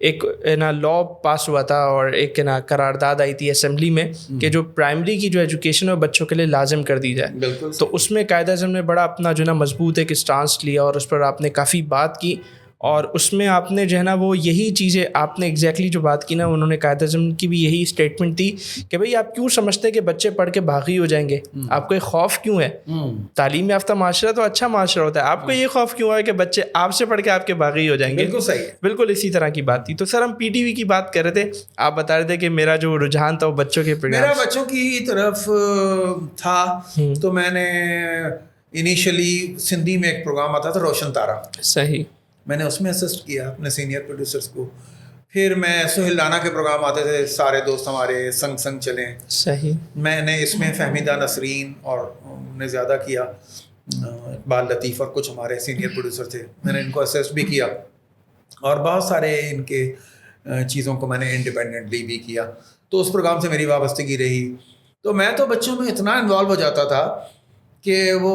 ایک نا لا پاس ہوا تھا اور ایک نا قرارداد آئی تھی اسمبلی میں کہ جو پرائمری کی جو ایجوکیشن ہے بچوں کے لیے لازم کر دی جائے.
بالکل.
تو اس میں قائد اعظم نے بڑا اپنا جو ہے نا مضبوط ایک اسٹانس لیا اور اس پر آپ نے کافی بات کی, اور اس میں آپ نے جو ہے نا وہ یہی چیزیں آپ نے ایگزیکٹلی جو بات کی نا, انہوں نے قائد اعظم کی بھی یہی اسٹیٹمنٹ تھی کہ بھئی آپ کیوں سمجھتے ہیں کہ بچے پڑھ کے باغی ہو جائیں گے, آپ کو یہ خوف کیوں ہے؟ تعلیم یافتہ معاشرہ تو اچھا معاشرہ ہوتا ہے, آپ کو یہ خوف کیوں ہے کہ بچے آپ سے پڑھ کے آپ کے باغی ہو جائیں گے؟
بالکل صحیح,
بالکل اسی طرح کی بات تھی. تو سر ہم پی ٹی وی کی بات کر رہے تھے, آپ بتا رہے تھے کہ میرا جو رجحان تھا وہ بچوں کے
میرا بچوں کی طرف تھا. تو میں نے انیشلی سندھی میں ایک پروگرام آتا تھا روشن تارا,
صحیح, میں
نے اس میں اسسٹ کیا اپنے سینئر پروڈیوسرس کو. پھر میں سہیل رانا کے پروگرام آتے تھے, سارے دوست ہمارے سنگ سنگ چلیں,
صحیح,
میں نے اس میں فہمیدہ نسرین اور نے زیادہ کیا, اقبال لطیف اور کچھ ہمارے سینئر پروڈیوسر تھے, میں نے ان کو اسسٹ بھی کیا, اور بہت سارے ان کے چیزوں کو میں نے انڈیپینڈنٹلی بھی کیا. تو اس پروگرام سے میری وابستگی رہی. تو میں تو بچوں میں اتنا انوالو ہو جاتا تھا کہ وہ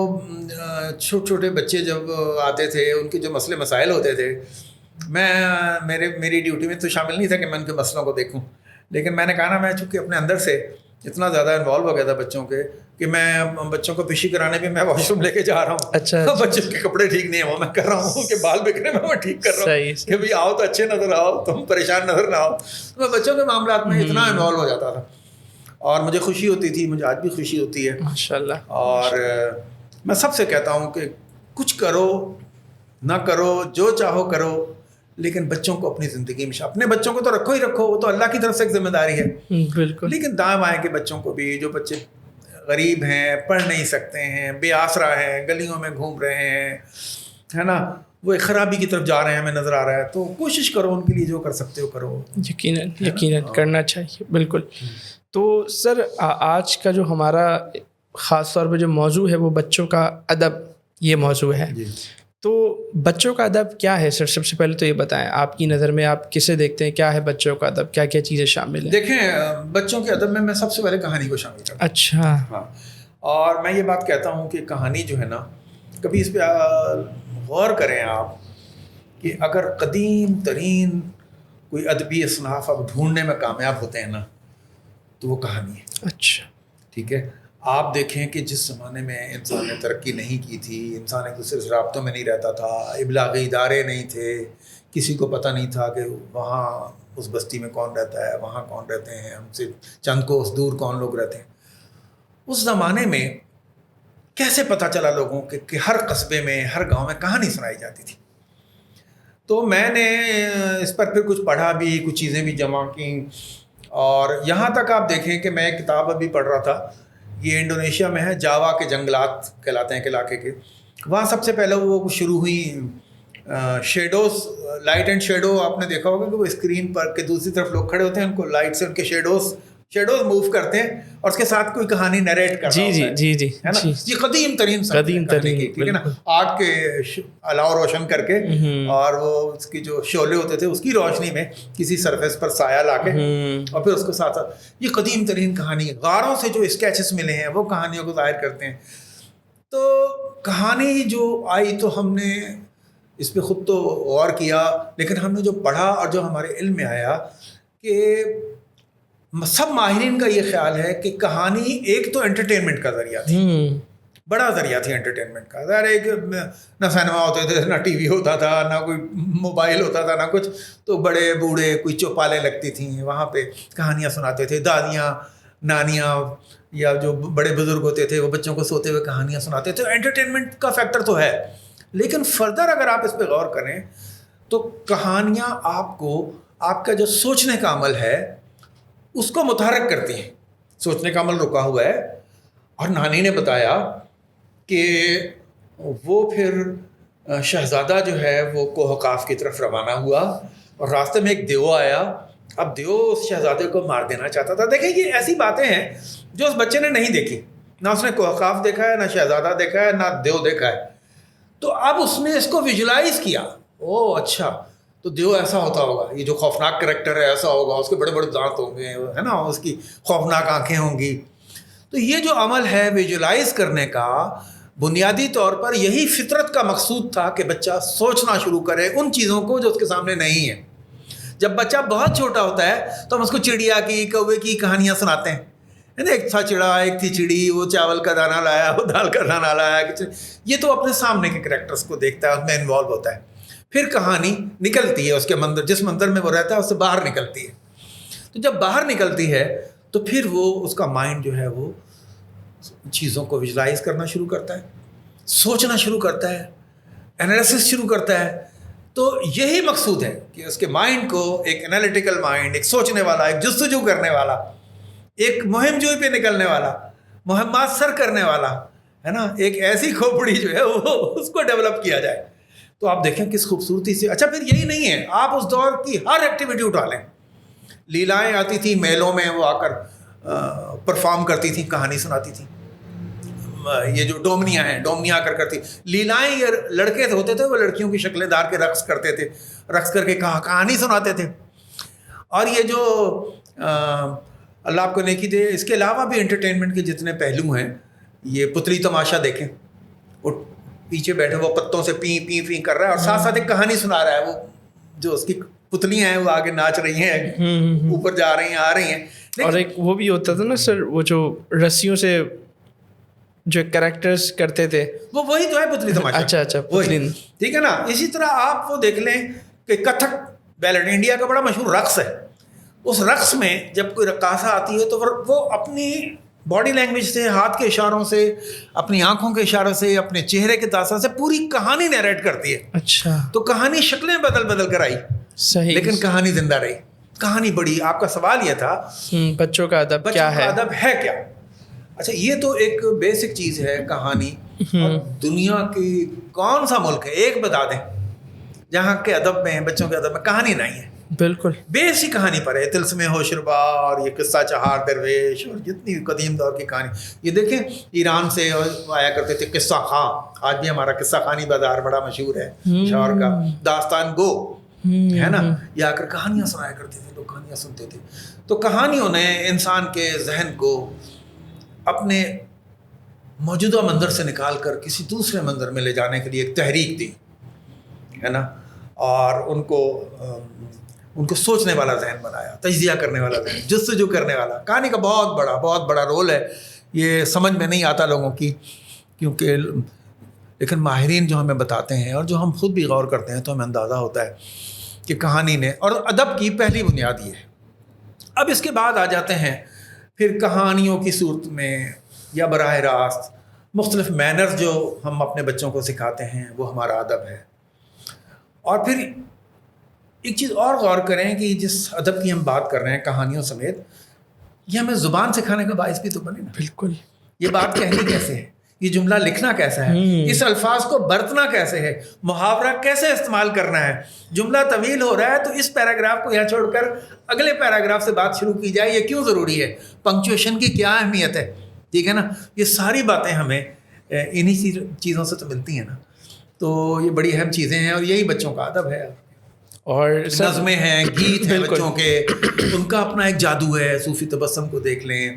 چھوٹے چھوٹے بچے جب آتے تھے, ان کے جو مسئلے مسائل ہوتے تھے, میری ڈیوٹی میں تو شامل نہیں تھا کہ میں ان کے مسئلوں کو دیکھوں, لیکن میں نے کہا نا, میں چونکہ اپنے اندر سے اتنا زیادہ انوالو ہو گیا تھا بچوں کے کہ میں بچوں کو پشی کرانے بھی میں واش روم لے کے جا رہا ہوں. اچھا, بچوں کے کپڑے ٹھیک نہیں ہیں وہ میں کر رہا ہوں, کہ بال بکھرے میں ٹھیک کر رہا ہوں, کہ بھائی آؤ تو اچھے نظر آؤ, تم پریشان نظر نہ آؤ. تو میں بچوں کے معاملات میں اتنا انوالو ہو جاتا تھا, اور مجھے خوشی ہوتی تھی, مجھے آج بھی خوشی ہوتی ہے
ماشاء اللہ.
اور میں سب سے کہتا ہوں کہ کچھ کرو نہ کرو, جو چاہو کرو, لیکن بچوں کو اپنی زندگی میں, اپنے بچوں کو تو رکھو ہی رکھو, وہ تو اللہ کی طرف سے ایک ذمہ داری ہے.
بالکل.
لیکن دائیں بائیں کے بچوں کو بھی, جو بچے غریب ہیں, پڑھ نہیں سکتے ہیں, بے آسرا ہیں, گلیوں میں گھوم رہے ہیں, ہے نا, وہ ایک خرابی کی طرف جا رہے ہیں, ہمیں نظر آ رہا ہے, تو کوشش کرو ان کے لیے جو کر سکتے ہو کرو.
یقیناً کرنا چاہیے. بالکل. تو سر آج کا جو ہمارا خاص طور پہ جو موضوع ہے وہ بچوں کا ادب, یہ موضوع ہے. تو بچوں کا ادب کیا ہے سر؟ سب سے پہلے تو یہ بتائیں, آپ کی نظر میں آپ کسے دیکھتے ہیں, کیا ہے بچوں کا ادب, کیا کیا چیزیں شامل ہیں؟
دیکھیں, بچوں کے ادب میں سب سے پہلے کہانی کو شامل کرتا ہوں.
اچھا.
ہاں, اور میں یہ بات کہتا ہوں کہ کہانی جو ہے نا, کبھی اس پہ غور کریں آپ کہ اگر قدیم ترین کوئی ادبی اصناف آپ ڈھونڈنے میں کامیاب ہوتے ہیں نا, تو وہ کہانی ہے.
اچھا,
ٹھیک ہے. آپ دیکھیں کہ جس زمانے میں انسان نے ترقی نہیں کی تھی, انسان ایک دوسرے سے رابطوں میں نہیں رہتا تھا, ابلاغی ادارے نہیں تھے, کسی کو پتہ نہیں تھا کہ وہاں اس بستی میں کون رہتا ہے, وہاں کون رہتے ہیں, ہم سے چند کوس دور کون لوگ رہتے ہیں. اس زمانے میں کیسے پتہ چلا لوگوں کہ ہر قصبے میں, ہر گاؤں میں کہانی سنائی جاتی تھی. تو میں نے اس پر پھر کچھ پڑھا بھی, کچھ چیزیں بھی جمع کیں, اور یہاں تک آپ دیکھیں کہ میں ایک کتاب ابھی پڑھ رہا تھا, یہ انڈونیشیا میں ہے, جاوا کے جنگلات کہلاتے ہیں علاقے کے. وہاں سب سے پہلے وہ شروع ہوئی شیڈوز, لائٹ اینڈ شیڈو. آپ نے دیکھا ہوگا کہ وہ اسکرین پر کے دوسری طرف لوگ کھڑے ہوتے ہیں, ان کو لائٹ سے ان کے شیڈوز موو کرتے ہیں, اور اس کے ساتھ کوئی کہانی نریٹ کرتا ہے.
جی
ہے نا, یہ قدیم ترین, ٹھیک ہے نا, آگ کے الاؤ روشن کر کے, اور وہ اس کی جو شعلے ہوتے تھے اس کی روشنی میں کسی سرفیس پر سایہ لا کے, اور پھر اس کے ساتھ ساتھ یہ قدیم ترین کہانی, غاروں سے جو اسکیچز ملے ہیں وہ کہانیوں کو ظاہر کرتے ہیں. تو کہانی جو آئی تو ہم نے اس پہ خود تو غور کیا, لیکن ہم نے جو پڑھا اور جو ہمارے علم میں آیا کہ سب ماہرین کا یہ خیال ہے کہ کہانی ایک تو انٹرٹینمنٹ کا ذریعہ تھی, بڑا ذریعہ تھی انٹرٹینمنٹ کا. ظاہر ہے کہ نہ سینما ہوتے تھے, نہ ٹی وی ہوتا تھا, نہ کوئی موبائل ہوتا تھا, نہ کچھ, تو بڑے بوڑھے کوئی چوپالیں لگتی تھیں, وہاں پہ کہانیاں سناتے تھے. دادیاں, نانیاں یا جو بڑے بزرگ ہوتے تھے وہ بچوں کو سوتے ہوئے کہانیاں سناتے تھے. انٹرٹینمنٹ کا فیکٹر تو ہے, لیکن فردر اگر آپ اس پہ غور کریں تو کہانیاں آپ کو, آپ کا جو سوچنے کا عمل ہے اس کو متحرک کرتی ہیں. سوچنے کا عمل رکا ہوا ہے. اور نانی نے بتایا کہ وہ پھر شہزادہ جو ہے وہ کوہ قاف کی طرف روانہ ہوا, اور راستے میں ایک دیو آیا. اب دیو اس شہزادے کو مار دینا چاہتا تھا. دیکھیں یہ ایسی باتیں ہیں جو اس بچے نے نہیں دیکھی, نہ اس نے کوہ قاف دیکھا ہے, نہ شہزادہ دیکھا ہے, نہ دیو دیکھا ہے. تو اب اس نے اس کو ویژولائز کیا, او اچھا تو دیو ایسا ہوتا ہوگا, یہ جو خوفناک کریکٹر ہے ایسا ہوگا, اس کے بڑے بڑے دانت ہوں گے, ہے نا, اس کی خوفناک آنکھیں ہوں گی. تو یہ جو عمل ہے ویژولائز کرنے کا, بنیادی طور پر یہی فطرت کا مقصود تھا کہ بچہ سوچنا شروع کرے ان چیزوں کو جو اس کے سامنے نہیں ہیں. جب بچہ بہت چھوٹا ہوتا ہے تو ہم اس کو چڑیا کی کوے کی کہانیاں سناتے ہیں. ایک تھا چڑا ایک تھی چڑی, وہ چاول کا دانہ لایا وہ دال کا دانہ لایا. یہ تو اپنے سامنے کے کریکٹرز کو دیکھتا ہے, اس میں انوالو ہوتا ہے. پھر کہانی نکلتی ہے اس کے منظر, جس منظر میں وہ رہتا ہے اس سے باہر نکلتی ہے. تو جب باہر نکلتی ہے تو پھر وہ اس کا مائنڈ جو ہے وہ چیزوں کو ویژلائز کرنا شروع کرتا ہے, سوچنا شروع کرتا ہے, انالیسس شروع کرتا ہے. تو یہی مقصود ہے کہ اس کے مائنڈ کو ایک انالیٹیکل مائنڈ, ایک سوچنے والا, ایک جستجو کرنے والا, ایک مہم جوئی پہ نکلنے والا, مہمات سر کرنے والا ہے نا, ایک ایسی کھوپڑی جو ہے وہ اس کو ڈیولپ کیا جائے. تو آپ دیکھیں کس خوبصورتی سے. اچھا پھر یہی نہیں ہے, آپ اس دور کی ہر ایکٹیویٹی اٹھا لیں. لیلائیں آتی تھیں میلوں میں, وہ آ کر پرفارم کرتی تھیں, کہانی سناتی تھیں. یہ جو ڈومنیاں ہیں, ڈومنیاں آ کر کرتی لیلائیں, یہ لڑکے ہوتے تھے وہ لڑکیوں کی شکلیں دار کے رقص کرتے تھے, رقص کر کے کہانی سناتے تھے. اور یہ جو اللہ آپ کو نیکی دے, اس کے علاوہ بھی انٹرٹینمنٹ کے جتنے پہلو ہیں, یہ پتلی تماشا دیکھیں, وہ پیچھے بیٹھے وہ پتوں سے پی پی پی کر رہا ہے اور ساتھ ساتھ ایک کہانی سنا رہا ہے. وہ جو اس کی پتلیاں ہیں وہ آگے ناچ رہی ہیں, اوپر جا رہی ہیں, آ رہی ہیں.
اور ایک وہ بھی ہوتا تھا نا سر, وہ جو رسیوں سے جو کریکٹرز کرتے تھے,
وہ وہی تو ہے پتلی تماشا.
اچھا پتلی,
ٹھیک ہے نا. اسی طرح آپ وہ دیکھ لیں کہ کتھک بیلٹ انڈیا کا بڑا مشہور رقص ہے. اس رقص میں جب کوئی رقاصہ آتی ہے تو وہ اپنی باڈی لینگویج سے, ہاتھ کے اشاروں سے, اپنی آنکھوں کے اشاروں سے, اپنے چہرے کے تاثر سے پوری کہانی نیریٹ کرتی ہے.
اچھا,
تو کہانی شکلیں بدل کر آئی,
صحیح,
لیکن کہانی زندہ رہی. کہانی بڑی. آپ کا سوال یہ تھا
بچوں کا ادب کیا ہے,
ادب ہے کیا. اچھا یہ تو ایک بیسک چیز ہے کہانی. اور دنیا کی کون سا ملک ہے ایک بتا دیں جہاں کے ادب میں, بچوں کے ادب میں کہانی نہیں ہے.
بالکل
بیسی کہانی پر ہے, طلسم ہوشربا اور یہ قصہ چہار درویش اور جتنی قدیم دور کی کہانی. یہ دیکھیں ایران سے آیا کرتے تھے قصہ خاں. آج بھی ہمارا قصہ خانی بازار بڑا مشہور ہے شہر کا. داستان گو ہے نا, یہ آ کر کہانیاں سنایا کرتے تھے, لوگ کہانیاں سنتے تھے. تو کہانیوں نے انسان کے ذہن کو اپنے موجودہ منظر سے نکال کر کسی دوسرے منظر میں لے جانے کے لیے ایک تحریک دی ہے نا, اور ان کو سوچنے والا ذہن بنایا, تجزیہ کرنے والا ذہن, جستجو کرنے والا. کہانی کا بہت بڑا رول ہے. یہ سمجھ میں نہیں آتا لوگوں کی, کیونکہ لیکن ماہرین جو ہمیں بتاتے ہیں اور جو ہم خود بھی غور کرتے ہیں تو ہمیں اندازہ ہوتا ہے کہ کہانی نے, اور ادب کی پہلی بنیاد یہ ہے. اب اس کے بعد آ جاتے ہیں پھر کہانیوں کی صورت میں یا براہ راست مختلف مینرز جو ہم اپنے بچوں کو سکھاتے ہیں, وہ ہمارا ادب ہے. اور پھر ایک چیز اور غور کریں کہ جس ادب کی ہم بات کر رہے ہیں کہانیوں سمیت, یہ ہمیں زبان سکھانے کا باعث بھی تو بنے نا.
بالکل.
یہ بات کہنی کیسے ہے, یہ جملہ لکھنا کیسا ہے, اس الفاظ کو برتنا کیسے ہے, محاورہ کیسے استعمال کرنا ہے. جملہ طویل ہو رہا ہے تو اس پیراگراف کو یہاں چھوڑ کر اگلے پیراگراف سے بات شروع کی جائے, یہ کیوں ضروری ہے, پنکچویشن کی کیا اہمیت ہے. ٹھیک ہے نا. یہ ساری باتیں ہمیں انہی چیزوں سے تو ملتی ہیں نا. تو یہ بڑی اہم چیزیں ہیں اور یہی بچوں کا ادب ہے. اور نظمیں ہیں, گیت ہیں بچوں کے, ان کا اپنا ایک جادو ہے. صوفی تبسم کو دیکھ لیں,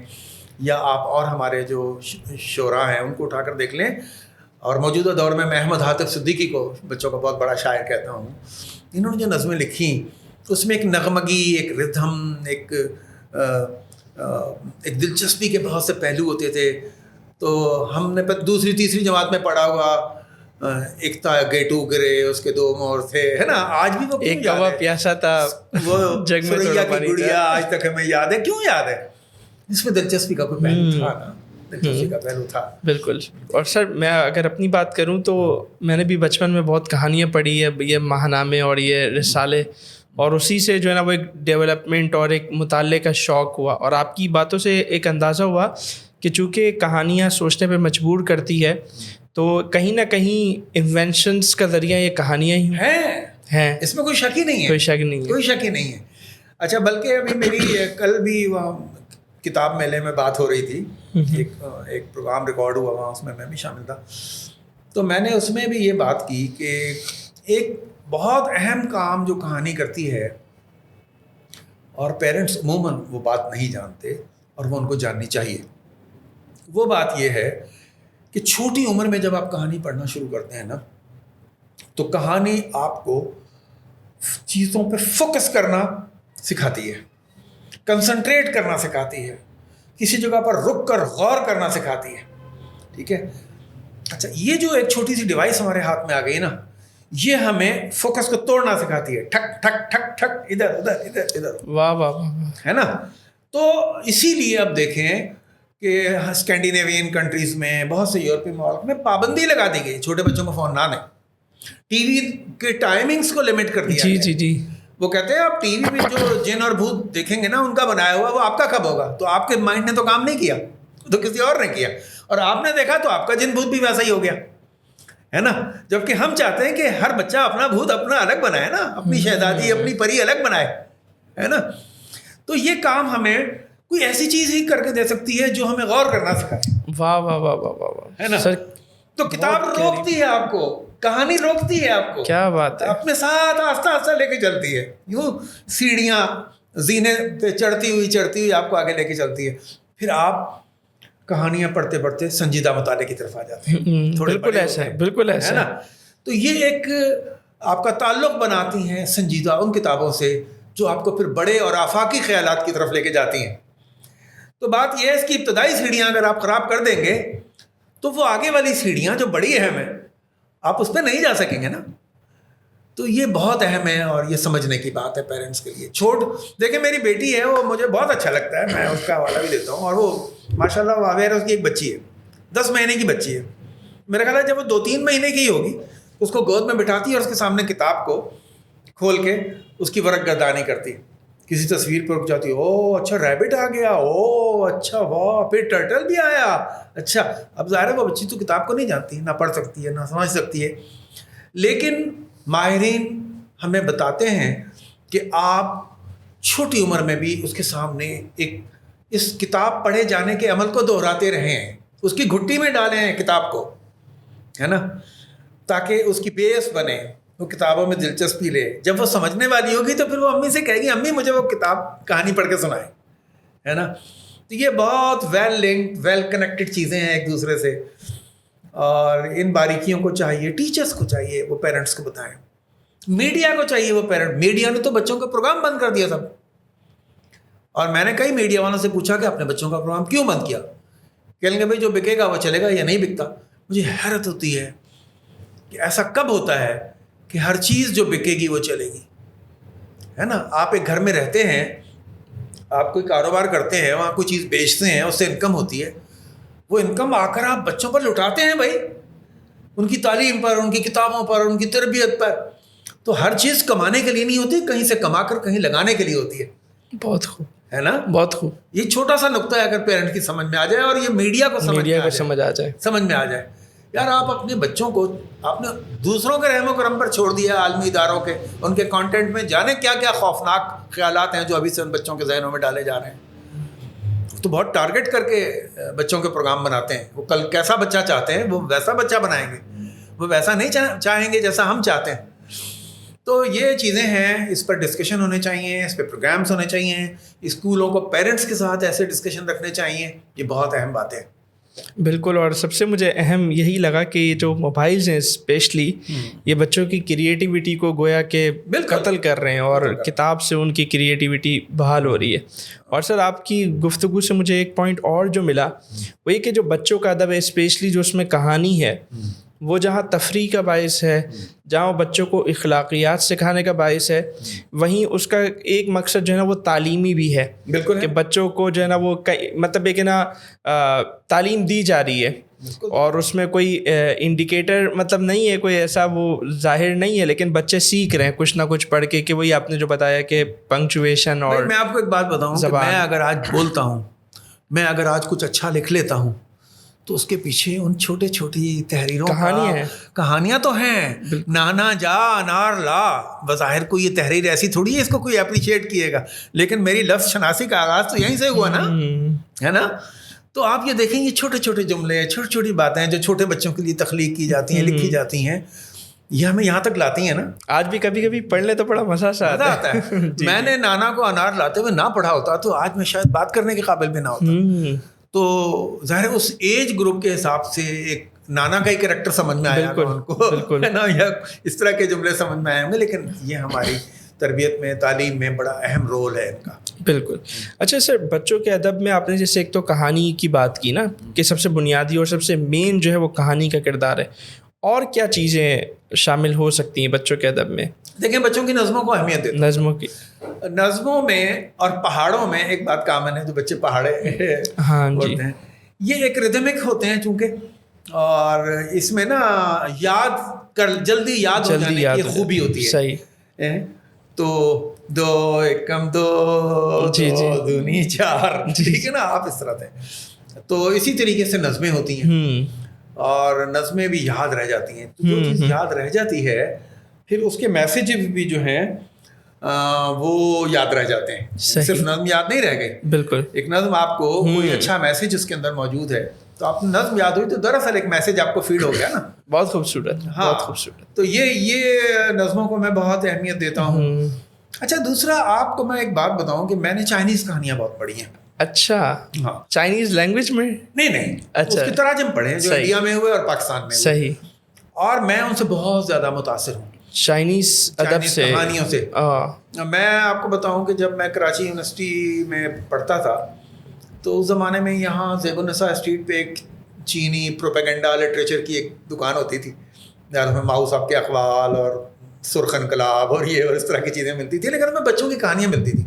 یا آپ اور ہمارے جو شعراء ہیں ان کو اٹھا کر دیکھ لیں. اور موجودہ دور میں احمد حاتف صدیقی کو بچوں کا بہت بڑا شاعر کہتا ہوں. انہوں نے جو نظمیں لکھیں اس میں ایک نغمگی, ایک ردھم, ایک دلچسپی کے بہت سے پہلو ہوتے تھے. تو ہم نے دوسری تیسری جماعت میں پڑھا ہوا ایک تھا گیٹو گرے, اس کے دو مور تھے ہے نا. آج بھی وہ
ایک کوا پیاسا تھا,
وہ سریا کی گڑیا آج تک ہمیں یاد ہے. کیوں یاد ہے؟ اس میں دلچسپی کا کوئی پہلو تھا نا, دلچسپی کا پہلو تھا.
بالکل. اور سر میں اگر اپنی بات کروں تو میں نے بھی بچپن میں بہت کہانیاں پڑھی ہے, یہ ماہ نامے اور یہ رسالے, اور اسی سے جو ہے نا وہ ایک ڈیولپمنٹ اور ایک مطالعے کا شوق ہوا. اور آپ کی باتوں سے ایک اندازہ ہوا کہ چونکہ کہانیاں سوچنے پہ مجبور کرتی ہے, تو کہیں نہ کہیں انوینشنس کا ذریعہ یہ کہانیاں ہی ہیں. اس میں
کوئی شک ہی نہیں ہے, کوئی شک ہی نہیں ہے. اچھا بلکہ ابھی میری کل بھی کتاب میلے میں بات ہو رہی تھی, ایک پروگرام ریکارڈ ہوا وہاں, اس میں بھی شامل تھا. تو میں نے اس میں بھی یہ بات کی کہ ایک بہت اہم کام جو کہانی کرتی ہے, اور پیرنٹس عموماً وہ بات نہیں جانتے اور وہ ان کو جاننی چاہیے, وہ بات یہ ہے کہ چھوٹی عمر میں جب آپ کہانی پڑھنا شروع کرتے ہیں نا تو کہانی آپ کو چیزوں پہ فوکس کرنا سکھاتی ہے, کنسنٹریٹ کرنا سکھاتی ہے, کسی جگہ پر رک کر غور کرنا سکھاتی ہے. ٹھیک ہے, اچھا یہ جو ایک چھوٹی سی ڈیوائس ہمارے ہاتھ میں آ گئی نا, یہ ہمیں فوکس کو توڑنا سکھاتی ہے. ٹھک ٹھک ٹھک ٹھک, ادھر ادھر ادھر ادھر,
واہ واہ واہ,
ہے نا. تو اسی لیے اب دیکھیں کہ اسکینڈینیوین کنٹریز میں, بہت سے یورپی ممالک میں پابندی لگا دی گئی چھوٹے بچوں کو فون نہ دیں. ٹی وی کے ٹائمنگز کو لمٹ کر دیا
جی
گیا.
جی جی,
وہ کہتے ہیں آپ ٹی وی میں جو جن اور بھوت دیکھیں گے نا, ان کا بنایا ہوا, وہ آپ کا کب ہوگا؟ تو آپ کے مائنڈ نے تو کام نہیں کیا, تو کسی اور نے کیا, اور آپ نے دیکھا تو آپ کا جن بھوت بھی ویسا ہی ہو گیا, ہے نا. جبکہ ہم چاہتے ہیں کہ ہر بچہ اپنا بھوت اپنا الگ بنائے نا, اپنی شہزادی اپنی پری الگ بنائے, ہے نا. تو یہ کام ہمیں کوئی ایسی چیز ہی کر کے دے سکتی ہے جو ہمیں غور کرنا سکھائے.
واہ واہ واہ واہ واہ,
ہے نا.
سر
تو کتاب روکتی ہے آپ کو, کہانی روکتی ہے آپ کو,
کیا بات ہے,
اپنے ساتھ آہستہ آہستہ لے کے چلتی ہے, یوں سیڑھیاں زینے پہ چڑھتی ہوئی آپ کو آگے لے کے چلتی ہے. پھر آپ کہانیاں پڑھتے پڑھتے سنجیدہ مطالعے کی طرف آ جاتے ہیں.
بالکل ایسا ہے, بالکل ایسا
ہے نا. تو یہ ایک آپ کا تعلق بناتی ہیں سنجیدہ ان کتابوں سے جو آپ کو پھر بڑے اور آفاقی خیالات کی طرف لے کے جاتی ہیں. تو بات یہ ہے اس کی ابتدائی سیڑھیاں اگر آپ خراب کر دیں گے تو وہ آگے والی سیڑھیاں جو بڑی اہم ہیں آپ اس پہ نہیں جا سکیں گے نا. تو یہ بہت اہم ہے اور یہ سمجھنے کی بات ہے پیرنٹس کے لیے. دیکھیں میری بیٹی ہے, وہ مجھے بہت اچھا لگتا ہے, میں اس کا حوالہ بھی دیتا ہوں, اور وہ ماشاء اللہ وہ اویئر ہے. اس کی ایک بچی ہے, 10 مہینے کی بچی ہے. میرا خیال ہے جب وہ 2-3 مہینے کی ہی ہوگی اس کو گود میں بٹھاتی ہے اور اس کے سامنے کتاب کو کھول کے اس کی ورق گردانی کرتی, کسی تصویر پر رک جاتی, او اچھا ریبٹ آ گیا, او اچھا واہ, پھر ٹرٹل بھی آیا, اچھا. اب ظاہر ہے وہ بچی تو کتاب کو نہیں جانتی, نہ پڑھ سکتی ہے نہ سمجھ سکتی ہے, لیکن ماہرین ہمیں بتاتے ہیں کہ آپ چھوٹی عمر میں بھی اس کے سامنے اس کتاب پڑھے جانے کے عمل کو دہراتے رہیں, اس کی گھٹی میں ڈالیں کتاب کو, ہے نا, تاکہ اس کی بیس بنے, وہ کتابوں میں دلچسپی لے. جب وہ سمجھنے والی ہوگی تو پھر وہ امی سے کہے گی امی مجھے وہ کتاب کہانی پڑھ کے سنائے, ہے نا. تو یہ بہت ویل لنکڈ ویل کنیکٹڈ چیزیں ہیں ایک دوسرے سے, اور ان باریکیوں کو چاہیے ٹیچرس کو چاہیے وہ پیرنٹس کو بتائیں, میڈیا کو چاہیے وہ میڈیا نے تو بچوں کا پروگرام بند کر دیا سب. اور میں نے کئی میڈیا والوں سے پوچھا کہ اپنے بچوں کا پروگرام کیوں بند کیا, کہیں گے بھائی جو بکے گا وہ چلے گا یا نہیں بکتا. مجھے حیرت ہوتی ہے کہ ایسا کب ہوتا ہے کہ ہر چیز جو بکے گی وہ چلے گی, ہے نا. آپ ایک گھر میں رہتے ہیں, آپ کوئی کاروبار کرتے ہیں, وہاں کوئی چیز بیچتے ہیں, اس سے انکم ہوتی ہے, وہ انکم آ کر آپ بچوں پر لٹاتے ہیں بھائی, ان کی تعلیم پر, ان کی کتابوں پر, ان کی تربیت پر. تو ہر چیز کمانے کے لیے نہیں ہوتی, کہیں سے کما کر کہیں لگانے کے لیے ہوتی ہے.
بہت خوب,
ہے نا,
بہت خوب.
یہ چھوٹا سا نقطہ ہے اگر پیرنٹ کی سمجھ میں آ جائے اور یہ میڈیا کو سمجھ میں آ جائے. یار آپ اپنے بچوں کو, آپ نے دوسروں کے رحم و کرم پر چھوڑ دیا, عالمی اداروں کے, ان کے کانٹینٹ میں جانے کیا کیا خوفناک خیالات ہیں جو ابھی سے ان بچوں کے ذہنوں میں ڈالے جا رہے ہیں. تو بہت ٹارگٹ کر کے بچوں کے پروگرام بناتے ہیں. وہ کل کیسا بچہ چاہتے ہیں وہ ویسا بچہ بنائیں گے, وہ ویسا نہیں چاہیں گے جیسا ہم چاہتے ہیں. تو یہ چیزیں ہیں, اس پر ڈسکشن ہونے چاہیے, اس پہ پروگرامس ہونے چاہیے, اسکولوں کو پیرنٹس کے ساتھ ایسے ڈسکشن رکھنے چاہیے. یہ بہت اہم باتیں ہیں.
بالکل. اور سب سے مجھے اہم یہی لگا کہ یہ جو موبائلز ہیں اسپیشلی یہ بچوں کی کریٹیوٹی کو گویا کہ قتل کر رہے ہیں, اور کتاب سے ان کی کریٹیوٹی بحال ہو رہی ہے. اور سر آپ کی گفتگو سے مجھے ایک پوائنٹ اور جو ملا وہ یہ کہ جو بچوں کا ادب ہے اسپیشلی جو اس میں کہانی ہے, وہ جہاں تفریح کا باعث ہے, جہاں وہ بچوں کو اخلاقیات سکھانے کا باعث ہے, وہیں اس کا ایک مقصد جو ہے نا وہ تعلیمی بھی ہے.
بالکل,
کہ بچوں کو جو ہے نا وہ مطلب ہے کہ نا تعلیم دی جا رہی ہے, اور اس میں کوئی انڈیکیٹر مطلب نہیں ہے, کوئی ایسا وہ ظاہر نہیں ہے, لیکن بچے سیکھ رہے ہیں کچھ نہ کچھ پڑھ کے, کہ وہی آپ نے جو بتایا کہ پنکچویشن. اور
میں آپ کو ایک بات بتاؤں کہ میں اگر آج بولتا ہوں, میں اگر آج کچھ اچھا لکھ لیتا ہوں تو اس کے پیچھے ان چھوٹی چھوٹی تحریروں کہانیاں تو ہیں. نانا جا انار لا, بظاہر کوئی یہ تحریر ایسی تھوڑی ہے اس کو کوئی اپریشیٹ کیے گا, لیکن میری لفظ شناسی کا آغاز تو یہیں سے ہوا نا, ہے نا. تو آپ یہ دیکھیں, یہ چھوٹے چھوٹے جملے, چھوٹی چھوٹی باتیں جو چھوٹے بچوں کے لیے تخلیق کی جاتی ہیں, لکھی جاتی ہیں, یہ ہمیں یہاں تک لاتی ہیں نا.
آج بھی کبھی کبھی پڑھ لے تو بڑا مزہ سا
آتا ہے. میں نے نانا کو انار لاتے ہوئے نہ پڑھا ہوتا تو آج میں شاید بات کرنے کے قابل بھی نہ ہوتا. تو ظاہر اس ایج گروپ کے حساب سے ایک نانا کا ہی کریکٹر سمجھ میں آیا ان کو ہے نا, یا اس طرح کے جملے سمجھ میں آئے ہوں گے, لیکن یہ ہماری تربیت میں, تعلیم میں بڑا اہم رول ہے ان کا.
بالکل. اچھا سر, بچوں کے ادب میں آپ نے جیسے ایک تو کہانی کی بات کی نا, کہ سب سے بنیادی اور سب سے مین جو ہے وہ کہانی کا کردار ہے, اور کیا چیزیں شامل ہو سکتی ہیں بچوں کے ادب میں؟
دیکھیں, بچوں کی نظموں کو اہمیت دیتے ہیں. نظموں میں اور پہاڑوں میں ایک بات کامن ہے, جو بچے پہاڑے ہوتے ہیں, یہ ایک ریدمک ہوتے ہیں چونکہ, اور اس میں نا یاد کر جلدی یاد ہو جانے کی خوبی ہوتی ہے.
صحیح.
تو دو ایکم دو, دو دونی چار, ٹھیک ہے نا, آپ اس طرح تھے. تو اسی طریقے سے نظمیں ہوتی ہیں, اور نظمیں بھی یاد رہ جاتی ہیں. تو جو چیز یاد رہ جاتی ہے, پھر اس کے میسیج بھی جو ہیں وہ یاد رہ جاتے ہیں. صرف نظم یاد نہیں رہ گئی.
بالکل.
ایک نظم آپ کو کوئی اچھا میسیج اس کے اندر موجود ہے, تو آپ نظم یاد ہوئی تو دراصل ایک میسیج آپ کو فیڈ ہو گیا نا.
بہت خوبصورت.
ہاں, بہت خوبصورت. تو یہ نظموں کو میں بہت اہمیت دیتا ہوں. اچھا, دوسرا آپ کو میں ایک بات بتاؤں کہ میں نے چائنیز کہانیاں بہت پڑھی ہیں.
اچھا.
ہاں.
چائنیز لینگویج میں؟
نہیں. اچھا. اس کے تراجم پڑھے ہیں جو انڈیا میں ہوئے اور پاکستان میں.
صحیح.
اور میں ان سے بہت زیادہ متاثر ہوں,
چائنیز ادب سے,
کہانیوں سے. میں آپ کو بتاؤں کہ جب میں کراچی یونیورسٹی میں پڑھتا تھا, تو اس زمانے میں یہاں زیب النساء اسٹریٹ پہ ایک چینی پروپیگنڈا لٹریچر کی ایک دکان ہوتی تھی, جہاں میں ماؤ صاحب کے اقوال اور سرخ انقلاب اور یہ اور اس طرح کی چیزیں ملتی تھیں, لیکن میں بچوں کی کہانیاں ملتی تھیں.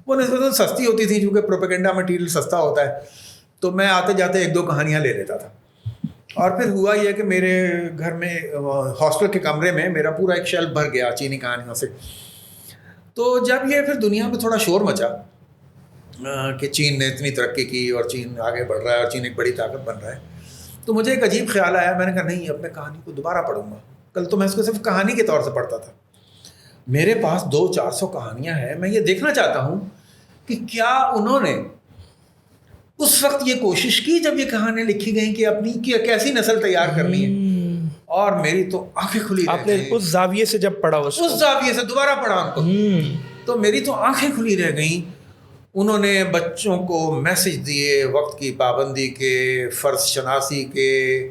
وہ نسبتاً سستی ہوتی تھی, چونکہ پروپیگنڈا مٹیریل سستا ہوتا ہے. تو میں آتے جاتے ایک دو کہانیاں لے لیتا تھا. اور پھر ہوا یہ کہ میرے گھر میں ہاسٹل کے کمرے میں میرا پورا ایک شیلف بھر گیا چینی کہانیوں سے. تو جب یہ پھر دنیا میں تھوڑا شور مچا کہ چین نے اتنی ترقی کی اور چین آگے بڑھ رہا ہے اور چین ایک بڑی طاقت بن رہا ہے, تو مجھے ایک عجیب خیال آیا. میں نے کہا نہیں, اب میں کہانی کو دوبارہ پڑھوں گا. کل تو میں اس کو صرف کہانی کے طور سے پڑھتا تھا, میرے پاس 200-400 کہانیاں ہیں. میں یہ دیکھنا چاہتا ہوں کہ کیا انہوں نے اس وقت یہ کوشش کی جب یہ کہانیاں لکھی گئیں کہ اپنی کیسی نسل تیار کرنی ہے. اور میری تو آنکھیں کھلی رہ گئیں.
آپ نے اس زاویے سے جب پڑھا, اس
زاویے سے دوبارہ پڑھا ان کو, تو میری تو آنکھیں کھلی رہ گئیں. انہوں نے بچوں کو میسج دیے وقت کی پابندی کے, فرض شناسی کے,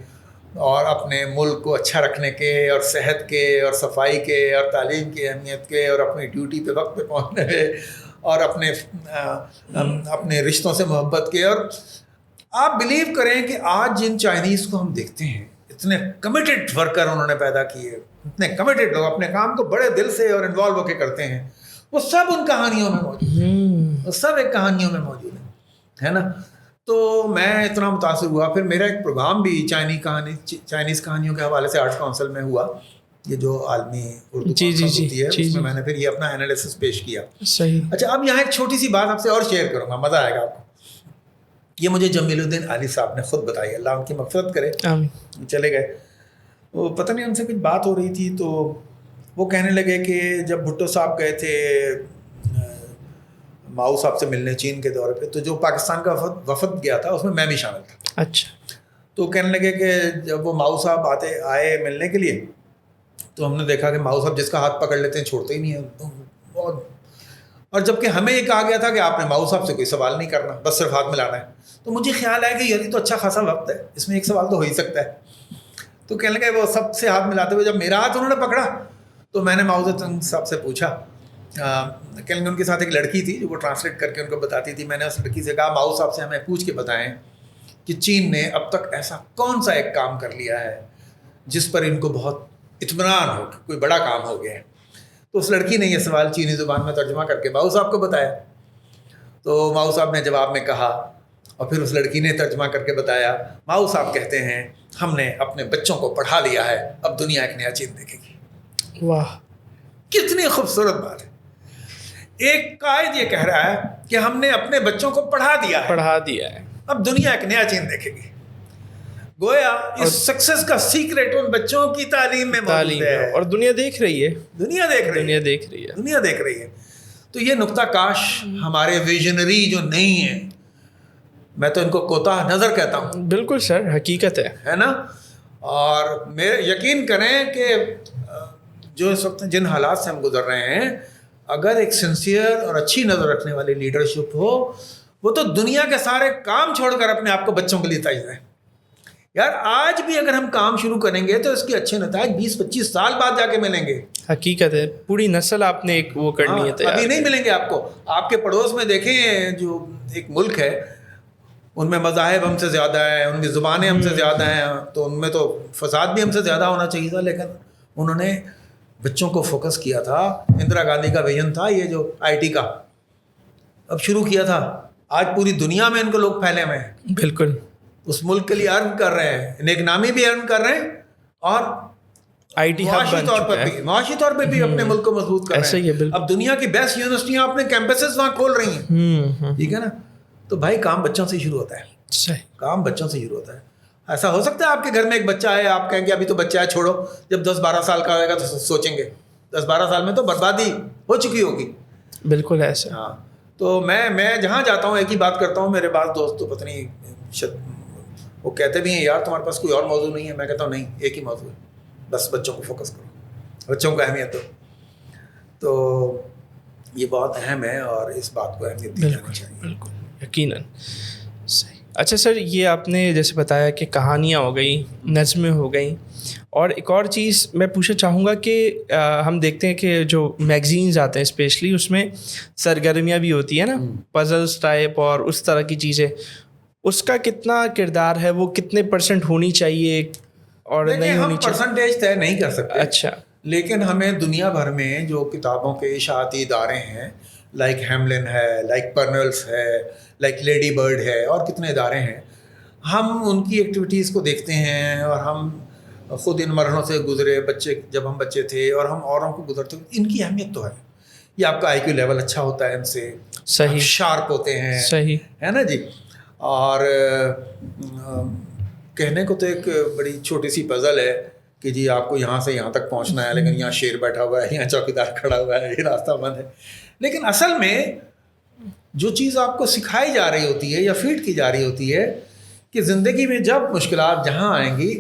اور اپنے ملک کو اچھا رکھنے کے, اور صحت کے, اور صفائی کے, اور تعلیم کی اہمیت کے, اور اپنی ڈیوٹی پہ وقت پہ پہنچنے کے, اور اپنے رشتوں سے محبت کے. اور آپ بلیو کریں کہ آج جن چائنیز کو ہم دیکھتے ہیں, اتنے کمیٹڈ ورکر انہوں نے پیدا کیے, اتنے کمیٹڈ لوگ اپنے کام کو بڑے دل سے اور انوالو ہو کے کرتے ہیں, وہ سب ان کہانیوں میں موجود ہیں. وہ سب ایک کہانیوں میں موجود ہیں, ہے نا. تو میں اتنا متاثر ہوا. پھر میرا ایک پروگرام بھی چائنیز کہانیوں کے حوالے سے آرٹس کونسل میں ہوا, یہ جو عالمی اردو کانفرنس ہوتی ہے, اس میں میں نے پھر یہ اپنا انالیسس پیش کیا.
صحیح.
اچھا, اب یہاں ایک چھوٹی سی بات آپ سے اور شیئر کروں گا, مزہ آئے گا آپ کو. یہ مجھے جمیل الدین علی صاحب نے خود بتائی, اللہ ان کی مغفرت کرے, چلے گئے. وہ پتہ نہیں ان سے کچھ بات ہو رہی تھی, تو وہ کہنے لگے کہ جب بھٹو صاحب گئے تھے ماؤ صاحب سے ملنے چین کے دورے پہ, تو جو پاکستان کا وفد گیا تھا اس میں میں بھی شامل تھا. اچھا. تو کہنے لگے کہ جب وہ ماؤ صاحب آئے ملنے کے لیے, تو ہم نے دیکھا کہ ماؤ صاحب جس کا ہاتھ پکڑ لیتے ہیں چھوڑتے ہی نہیں ہیں. اور جب کہ ہمیں یہ کہا گیا تھا کہ آپ نے ماؤ صاحب سے کوئی سوال نہیں کرنا, بس صرف ہاتھ ملانا ہے. تو مجھے خیال آیا کہ یار یہ تو اچھا خاصا وقت ہے, اس میں ایک سوال تو ہو ہی سکتا ہے. تو کہنے لگے, وہ سب سے ہاتھ ملاتے ہوئے جب میرا ہاتھ انہوں نے پکڑا, تو میں نے ماؤ زیدونگ صاحب سے پوچھا, کہنے لگے ان کے ساتھ ایک لڑکی تھی جو وہ ٹرانسلیٹ کر کے ان کو بتاتی تھی. میں نے اس لڑکی سے کہا, ماؤ صاحب سے ہمیں پوچھ کے بتائیں کہ چین نے اب تک ایسا کون سا ایک کام کر لیا ہے جس پر ان کو بہت اطمینان ہو, کوئی بڑا کام ہو گیا ہے. تو اس لڑکی نے یہ سوال چینی زبان میں ترجمہ کر کے ماؤ صاحب کو بتایا. تو ماؤ صاحب نے جواب میں کہا, اور پھر اس لڑکی نے ترجمہ کر کے بتایا. ماؤ صاحب کہتے ہیں, ہم نے اپنے بچوں کو پڑھا لیا ہے, اب دنیا ایک نیا چین دیکھے گی.
واہ,
کتنی خوبصورت بات ہے. ایک قائد یہ کہہ رہا ہے کہ ہم نے اپنے بچوں کو پڑھا دیا ہے, اب دنیا ایک نیا چین دیکھے گی. گویا اس سکسیس کا سیکریٹ ان بچوں کی تعلیم میں موجود ہے,
اور دنیا دیکھ رہی ہے.
دنیا دیکھ رہی ہے. تو یہ نقطہ کاش ہمارے ویژنری جو نہیں ہیں, میں تو ان کو کوتاہ نظر کہتا ہوں.
بالکل سر, حقیقت ہے
نا. اور میرے یقین کریں کہ جو اس وقت جن حالات سے ہم گزر رہے ہیں, اگر ایک سنسیئر اور اچھی نظر رکھنے والی لیڈرشپ ہو, وہ تو دنیا کے سارے کام چھوڑ کر اپنے آپ کو بچوں کے لیے تائز دیں. یار آج بھی اگر ہم کام شروع کریں گے تو اس کے اچھے نتائج 20-25 سال بعد جا کے ملیں گے.
حقیقت ہے, پوری نسل آپ نے ایک وہ کرنی ہے,
ابھی نہیں ملیں گے آپ کو. آپ کے پڑوس میں دیکھیں جو ایک ملک ہے ان میں مذاہب ہم سے زیادہ ہیں, ان کی زبانیں ہم سے زیادہ ہیں, تو ان میں تو فساد بھی ہم سے زیادہ ہونا چاہیے تھا, لیکن انہوں نے بچوں کو فوکس کیا تھا. اندرا گاندھی کا ویژن تھا یہ جو IT کا اب شروع کیا تھا, آج پوری دنیا میں ان کو لوگ پھیلے ہوئے ہیں.
بالکل
اس ملک کے لیے ارن کر رہے ہیں, نیک نامی بھی ارن کر رہے ہیں, اور
IT
معاشی طور پہ بھی اپنے ملک کو مضبوط کر رہے ہیں. اب دنیا کی بیسٹ یونیورسٹیاں اپنے کیمپسز وہاں کھول رہی ہیں, ٹھیک ہے نا. تو بھائی کام بچوں سے شروع ہوتا ہے, کام بچوں سے شروع ہوتا ہے. ایسا ہو سکتا ہے آپ کے گھر میں ایک بچہ ہے, آپ کہیں گے ابھی تو بچہ ہے چھوڑو, جب 10-12 سال کا ہوئے گا تو سوچیں گے. 10-12 سال میں تو بربادی ہو چکی ہوگی.
بالکل ایسا.
ہاں, تو میں جہاں جاتا ہوں ایک ہی بات کرتا ہوں. میرے بعض دوست تو پتہ نہیں وہ کہتے بھی ہیں یار تمہارے پاس کوئی اور موضوع نہیں ہے. میں کہتا ہوں نہیں, ایک ہی موضوع ہے, بس بچوں کو فوکس کرو, بچوں کو اہمیت دو. تو یہ بہت اہم ہے اور اس بات کو اہمیت دی جانی چاہیے.
بالکل یقیناً صحیح. اچھا سر, یہ آپ نے جیسے بتایا کہ کہانیاں ہو گئیں, نظمیں ہو گئیں, اور ایک اور چیز میں پوچھنا چاہوں گا کہ ہم دیکھتے ہیں کہ جو میگزینز آتے ہیں اسپیشلی اس میں سرگرمیاں بھی ہوتی ہیں نا, پزلز ٹائپ اور اس طرح کی چیزیں, اس کا کتنا کردار ہے, وہ کتنے % ہونی چاہیے اور نہیں ہونی چاہیے؟
ہم پرسنٹیج طے نہیں کر سکتے.
اچھا.
لیکن ہمیں دنیا بھر میں جو کتابوں کے اشاعتی ادارے ہیں, لائک ہیملن ہے, لائک پرنلس ہے, لائک لیڈی برڈ ہے, اور کتنے ادارے ہیں, ہم ان کی ایکٹیویٹیز کو دیکھتے ہیں. اور ہم خود ان مرحلوں سے گزرے, جب ہم بچے تھے, اور ہم اوروں کو گزرتے ہوئے. ان کی اہمیت تو ہے. یہ آپ کا IQ لیول اچھا ہوتا ہے ان سے,
صحیح,
شارپ ہوتے ہیں,
صحیح
ہے نا جی. اور کہنے کو تو ایک بڑی چھوٹی سی پزل ہے کہ جی آپ کو یہاں سے یہاں تک پہنچنا ہے, لیکن یہاں شیر بیٹھا ہوا ہے, یہاں چوکیدار کھڑا ہوا ہے, یہ راستہ بند ہے. لیکن اصل میں جو چیز آپ کو سکھائی جا رہی ہوتی ہے یا فیڈ کی جا رہی ہوتی ہے کہ زندگی میں جب مشکلات جہاں آئیں گی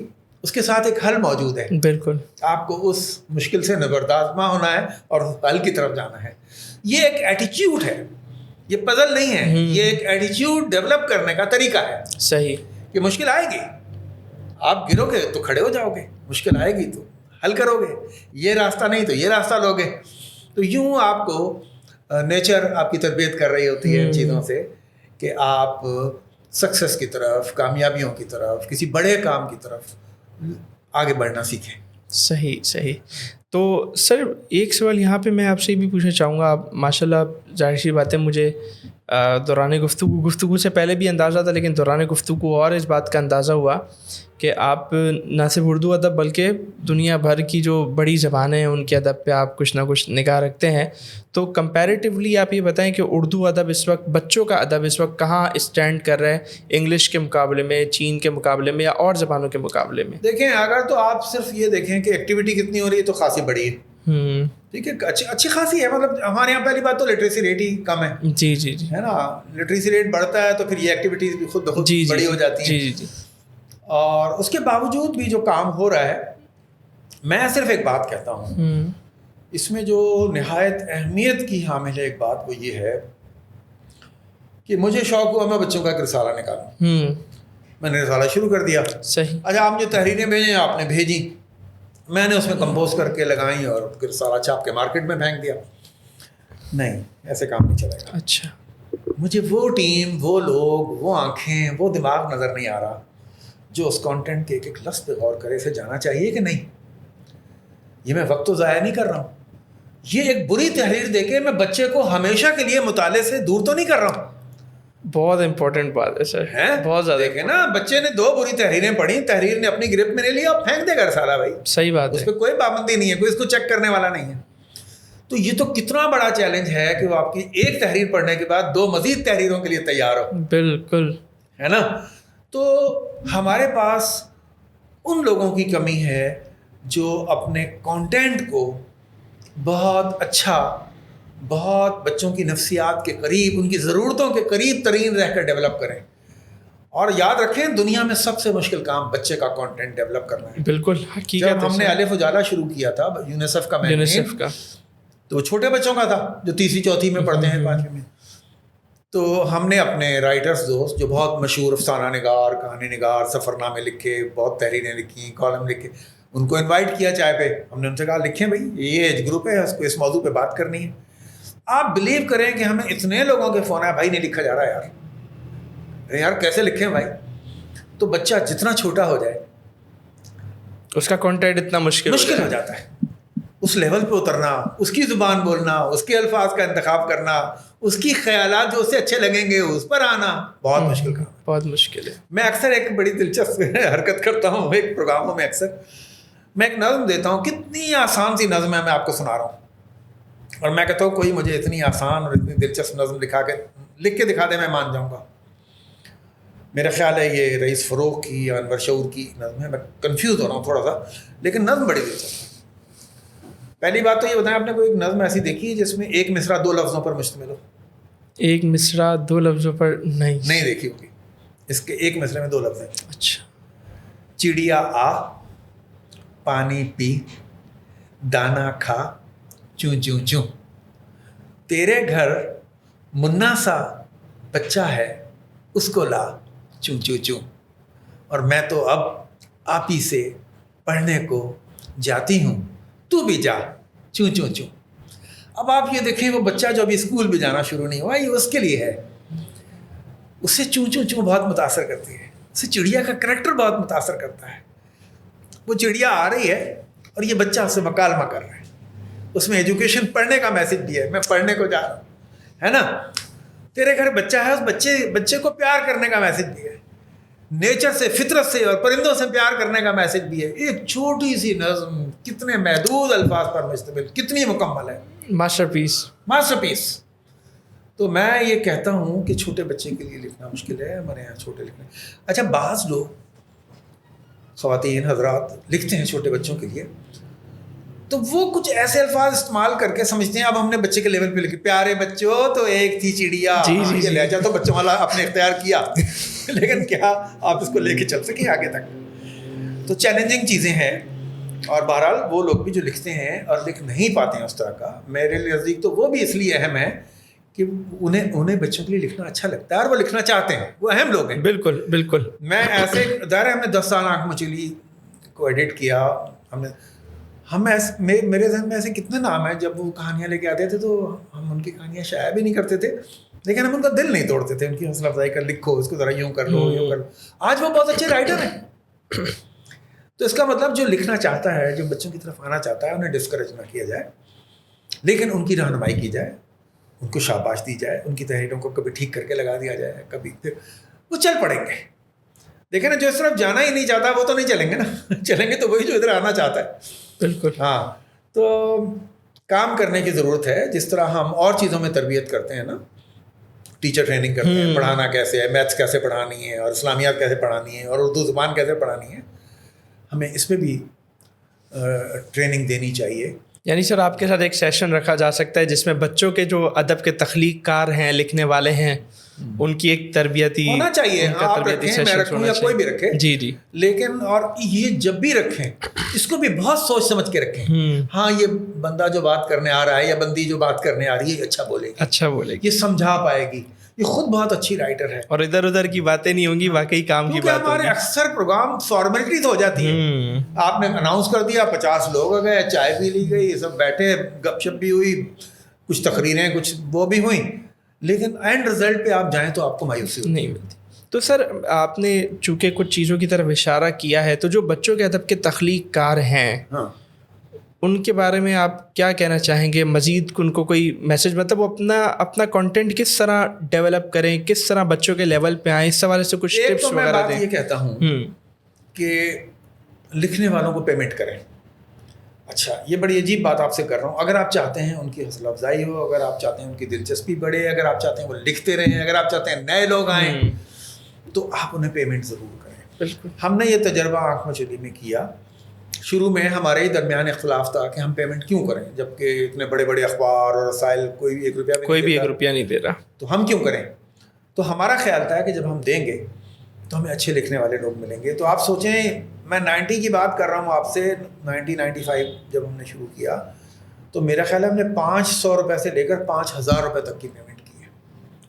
اس کے ساتھ ایک حل موجود ہے.
بالکل. آپ
کو اس مشکل سے نبردازمہ ہونا ہے اور حل کی طرف جانا ہے. یہ ایک ایٹیچیوڈ ہے, یہ پزل نہیں ہے, یہ ایک ایٹیچیوڈ ڈیولپ کرنے کا طریقہ ہے.
صحیح.
کہ مشکل آئے گی, آپ گرو گے تو کھڑے ہو جاؤ گے, مشکل آئے گی تو حل کرو گے, یہ راستہ نہیں تو یہ راستہ لو گے. تو یوں آپ کو نیچر آپ کی تربیت کر رہی ہوتی ہے ان چیزوں سے کہ آپ سکسیس کی طرف, کامیابیوں کی طرف, کسی بڑے کام کی طرف آگے بڑھنا سیکھیں.
صحیح صحیح. تو سر ایک سوال یہاں پہ میں آپ سے بھی پوچھنا چاہوں گا. آپ ماشاء اللہ ظاہر سی بات ہے, مجھے دوران گفتگو سے پہلے بھی اندازہ تھا, لیکن دوران گفتگو اور اس بات کا اندازہ ہوا کہ آپ نہ صرف اردو ادب بلکہ دنیا بھر کی جو بڑی زبانیں ہیں ان کے ادب پہ آپ کچھ نہ کچھ نگاہ رکھتے ہیں. تو کمپیریٹیولی آپ یہ بتائیں کہ اردو ادب اس وقت, بچوں کا ادب اس وقت کہاں اسٹینڈ کر رہا ہے انگلش کے مقابلے میں, چین کے مقابلے میں, یا اور زبانوں کے مقابلے میں؟
دیکھیں اگر تو آپ صرف یہ دیکھیں کہ ایکٹیویٹی کتنی ہو رہی ہے تو خاصی بڑی ہے. ٹھیک ہے, اچھی خاصی ہے. مطلب ہمارے یہاں پہلی بات تو لٹریسی ریٹ ہی کم ہے.
جی جی جی,
ہے نا. لٹریسی ریٹ بڑھتا ہے تو پھر یہ ایکٹیویٹیز بھی خود بخود بڑی ہو جاتی ہیں.
جی جی.
اور اس کے باوجود بھی جو کام ہو رہا ہے, میں صرف ایک بات کہتا ہوں, اس میں جو نہایت اہمیت کی حامل ہے ایک بات, وہ یہ ہے کہ مجھے شوق ہوا میں بچوں کا ایک رسالہ نکالوں. میں نے رسالہ شروع کر دیا.
صحیح.
اچھا آپ جو تحریریں بھیجیں آپ نے بھیجی, میں نے اس میں کمپوز کر کے لگائیں اور رسالہ چھاپ کے مارکیٹ میں پھینک دیا. نہیں, ایسے کام نہیں چلے گا.
اچھا.
مجھے وہ ٹیم, وہ لوگ, وہ آنکھیں, وہ دماغ نظر نہیں آ رہا جو اس کانٹینٹ کے ایک ایک لفظ پہ غور کرے, اسے جانا چاہیے کہ نہیں. یہ میں وقت تو ضائع نہیں کر رہا ہوں. یہ ایک بری تحریر دے کے میں بچے کو ہمیشہ کے لیے مطالعے سے دور تو نہیں کر رہا ہوں.
بہت امپورٹنٹ بات ہے سر, بہت زیادہ.
دیکھیں نا, بچے نے 2 بری تحریریں پڑھی, تحریر نے اپنی گرفت میں لے لیا, اب پھینک دے گا رسالہ. بھائی
صحیح بات ہے,
اس پہ کوئی پابندی نہیں ہے, کوئی اس کو چیک کرنے والا نہیں ہے. تو یہ تو کتنا بڑا چیلنج ہے کہ وہ آپ کی ایک تحریر پڑھنے کے بعد 2 مزید تحریروں کے لیے تیار ہو.
بالکل,
ہے نا. تو ہمارے پاس ان لوگوں کی کمی ہے جو اپنے کانٹینٹ کو بہت اچھا, بہت بچوں کی نفسیات کے قریب, ان کی ضرورتوں کے قریب ترین رہ کر ڈیولپ کریں. اور یاد رکھیں دنیا میں سب سے مشکل کام بچے کا کانٹینٹ ڈیولپ کرنا ہے.
بالکل حقیقت.
جب ہم نے الف اجالا شروع کیا تھا یونیسیف کا میگزین, تو وہ چھوٹے بچوں کا تھا جو 3ری 4تھی میں پڑھتے ہیں, 5ویں میں. تو ہم نے اپنے رائٹرز دوست جو بہت مشہور افسانہ نگار، کہانی نگار، سفر نامے لکھے، بہت تحریریں لکھی، کالم لکھے، ان کو انوائٹ کیا چائے پہ. ہم نے ان سے کہا لکھیں بھائی، یہ ایج گروپ ہے، اس کو اس موضوع پہ بات کرنی ہے. آپ بلیو کریں کہ ہمیں اتنے لوگوں کے فون آیا، بھائی نہیں لکھا جا رہا یار کیسے لکھیں بھائی. تو بچہ جتنا چھوٹا ہو جائے
اس کا کانٹینٹ اتنا مشکل
ہو جاتا ہے. اس لیول پہ اترنا، اس کی زبان بولنا، اس کے الفاظ کا انتخاب کرنا، اس کی خیالات جو اسے اچھے لگیں گے اس پر آنا بہت مشکل کام ہے.
بہت مشکل ہے.
میں اکثر ایک بڑی دلچسپ حرکت کرتا ہوں ایک پروگراموں میں. اکثر میں ایک نظم دیتا ہوں، کتنی آسان سی نظم ہے، میں آپ کو سنا رہا ہوں، اور میں کہتا ہوں کوئی مجھے اتنی آسان اور اتنی دلچسپ نظم لکھ کے دکھا دے، میں مان جاؤں گا. میرا خیال ہے یہ رئیس فروغ کی یا انور شعور کی نظم ہے. میں کنفیوز ہو رہا ہوں تھوڑا سا، لیکن نظم بڑی دلچسپ ہے. پہلی بات تو یہ بتائیں، آپ نے کوئی ایک نظم ایسی دیکھی ہے جس میں ایک مصرع 2 لفظوں پر مشتمل ہو؟
ایک مصرع 2 لفظوں پر نہیں
دیکھی ہوگی. اس کے ایک مصرع میں 2 لفظ ہیں.
اچھا.
چڑیا آ، پانی پی، دانا کھا، چوں چوں چوں. تیرے گھر منا سا بچہ ہے، اس کو لا، چوں چوں چوں. اور میں تو اب آپ ہی سے پڑھنے کو جاتی ہوں، تو بھی جا، چوں چوں چوں. اب آپ یہ دیکھیں وہ بچہ جو ابھی اسکول بھی جانا شروع نہیں ہوا، یہ اس کے لیے ہے. اسے چوں چوں چوں بہت متاثر کرتی ہے. اسے چڑیا کا کریکٹر بہت متاثر کرتا ہے. وہ چڑیا آ رہی ہے اور یہ بچہ اس سے مکالمہ کر رہا ہے. اس میں ایجوکیشن پڑھنے کا میسج بھی ہے، میں پڑھنے کو جا رہا ہوں، ہے نا. تیرے گھر بچہ ہے، اس بچے کو پیار کرنے کا میسج بھی ہے. نیچر سے، فطرت سے اور پرندوں سے پیار کرنے کا میسج بھی ہے. ایک چھوٹی سی نظم کتنے محدود الفاظ پر مشتمل، کتنی مکمل ہے.
ماسٹر پیس.
تو میں یہ کہتا ہوں کہ چھوٹے بچے کے لیے لکھنا مشکل ہے. ہمارے یہاں چھوٹے لکھنے، اچھا بعض لوگ خواتین حضرات لکھتے ہیں چھوٹے بچوں کے لیے، تو وہ کچھ ایسے الفاظ استعمال کر کے سمجھتے ہیں اب ہم نے بچے کے لیول پہ لکھے، پیارے بچوں تو ایک تھی چڑیا. یہ لہجہ تو بچوں والا آپ نے اختیار کیا، لیکن کیا آپ اس کو لے کے چل سکیں آگے تک؟ تو چیلنجنگ چیزیں ہیں. اور بہرحال وہ لوگ بھی جو لکھتے ہیں اور لکھ نہیں پاتے ہیں اس طرح کا، میرے نزدیک تو وہ بھی اس لیے اہم ہے کہ انہیں بچوں کے لیے لکھنا اچھا لگتا ہے اور وہ لکھنا چاہتے ہیں. وہ اہم لوگ ہیں.
بالکل.
میں ایسے دائرے، ہم نے 10 سال آنکھ مچلی کو ایڈٹ کیا. میرے ذہن میں ایسے کتنے نام ہیں، جب وہ کہانیاں لے کے آتے تھے تو ہم ان کی کہانیاں شائع بھی نہیں کرتے تھے، لیکن ہم ان کا دل نہیں توڑتے تھے. ان کی حوصلہ افزائی کر، لکھو اس کو ذرا یوں کر لو، یوں کر لو. آج وہ بہت اچھے رائٹر ہیں. تو اس کا مطلب جو لکھنا چاہتا ہے، جو بچوں کی طرف آنا چاہتا ہے، انہیں ڈسکریج نہ کیا جائے، لیکن ان کی رہنمائی کی جائے، ان کو شاباش دی جائے، ان کی تحریروں کو کبھی ٹھیک کر کے لگا دیا جائے، کبھی پھر وہ چل پڑیں گے. دیکھیں نا، جو اس طرف جانا ہی نہیں چاہتا وہ تو نہیں چلیں گے نا. چلیں گے تو وہی جو ادھر آنا چاہتا ہے.
بالکل.
ہاں، تو کام کرنے کی ضرورت ہے. جس طرح ہم اور چیزوں میں تربیت کرتے ہیں نا، ٹیچر ٹریننگ کرتے ہیں، پڑھانا کیسے ہے، میتھس کیسے پڑھانی ہے، اور اسلامیات کیسے پڑھانی ہے، اور اردو زبان کیسے پڑھانی ہے، ہمیں اس پہ بھی ٹریننگ دینی چاہیے.
یعنی سر آپ کے ساتھ ایک سیشن رکھا جا سکتا ہے جس میں بچوں کے جو ادب کے تخلیق کار ہیں، لکھنے والے ہیں، ان کی ایک تربیتی
ہونا چاہیے. آپ رکھیں، میں رکھوں یا کوئی بھی رکھے،
جی.
لیکن اور یہ جب بھی رکھیں اس کو بھی بہت سوچ سمجھ کے رکھیں. ہاں، یہ بندہ جو بات کرنے آ رہا ہے یا بندی جو بات کرنے آ رہی ہے اچھا بولے گی، یہ سمجھا پائے گی، یہ خود بہت اچھی رائٹر ہے،
اور ادھر ادھر کی باتیں نہیں ہوں گی، واقعی کام کی بات ہوگی.
ہمارے اکثر پروگرام فارمیلٹیز ہو جاتی ہیں. آپ نے اناؤنس کر دیا، 50 لوگ آ گئے، چائے پی لی گئی، سب بیٹھے، گپ شپ بھی ہوئی، کچھ تقریریں، کچھ وہ بھی ہوئیں، لیکن اینڈ رزلٹ پہ آپ جائیں تو آپ کو مایوسی نہیں ملتی.
تو سر آپ نے چونکہ کچھ چیزوں کی طرف اشارہ کیا ہے، تو جو بچوں کے ادب کے تخلیق کار ہیں، ان کے بارے میں آپ کیا کہنا چاہیں گے؟ مزید ان کو کوئی میسج، مطلب وہ اپنا کنٹینٹ کس طرح ڈیولپ کریں، کس طرح بچوں کے لیول پہ آئیں، اس حوالے سے کچھ ٹپس وغیرہ دیں.
یہ کہتا ہوں کہ لکھنے والوں کو پیمنٹ کریں. اچھا، یہ بڑی عجیب بات آپ سے کر رہا ہوں. اگر آپ چاہتے ہیں ان کی حوصلہ افزائی ہو، اگر آپ چاہتے ہیں ان کی دلچسپی بڑھے، اگر آپ چاہتے ہیں وہ لکھتے رہیں، اگر آپ چاہتے ہیں نئے لوگ آئیں، تو آپ انہیں پیمنٹ ضرور کریں.
بالکل.
ہم نے یہ تجربہ آنکھ مچلی میں کیا. شروع میں ہمارے ہی درمیان اختلاف تھا کہ ہم پیمنٹ کیوں کریں، جبکہ اتنے بڑے بڑے اخبار اور رسائل کوئی بھی 1 روپیہ نہیں دے رہا، تو ہم کیوں کریں. تو ہمارا خیال تھا کہ جب ہم دیں گے تو ہمیں اچھے لکھنے والے لوگ ملیں گے. تو آپ سوچیں، میں 90 کی بات کر رہا ہوں آپ سے. 95 جب ہم نے شروع کیا تو میرا خیال ہے ہم نے 500 روپے سے لے کر 5000 روپے تک کی پیمنٹ کی ہے.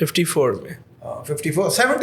70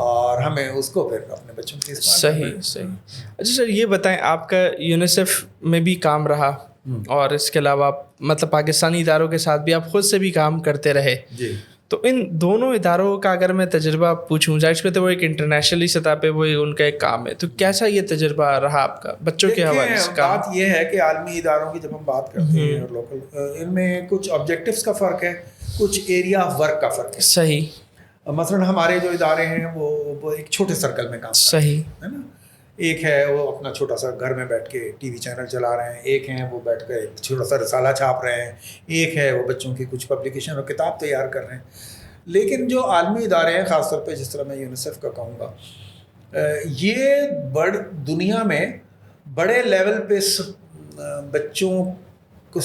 اور ہمیں اس کو پھر اپنے بچوں کی
صحیح. اچھا سر یہ بتائیں, آپ کا یونیسیف میں بھی کام رہا اور اس کے علاوہ مطلب پاکستانی اداروں کے ساتھ بھی آپ خود سے بھی کام کرتے رہے.
جی.
تو ان دونوں اداروں کا اگر میں تجربہ پوچھوں, ظاہر پہ تو وہ ایک انٹرنیشنلی سطح پہ وہ ان کا ایک کام ہے, تو کیسا یہ تجربہ رہا آپ کا بچوں کے حوالے سے؟
بات یہ ہے کہ عالمی اداروں کی جب ہم بات کرتے ہیں اور لوکل, ان میں کچھ آبجیکٹیوز کا فرق ہے, کچھ ایریا آف ورک کا فرق ہے.
صحیح.
مثلاً ہمارے جو ادارے ہیں وہ ایک چھوٹے سرکل میں کام کرتے ہیں.
صحیح
ہے نا. ایک ہے وہ اپنا چھوٹا سا گھر میں بیٹھ کے ٹی وی چینل چلا رہے ہیں, ایک ہیں وہ بیٹھ کے ایک چھوٹا سا رسالہ چھاپ رہے ہیں, ایک ہے وہ بچوں کی کچھ پبلیکیشن اور کتاب تیار کر رہے ہیں. لیکن جو عالمی ادارے ہیں, خاص طور پہ جس طرح میں یونیسیف کا کہوں گا, یہ دنیا میں بڑے لیول پہ بچوں کو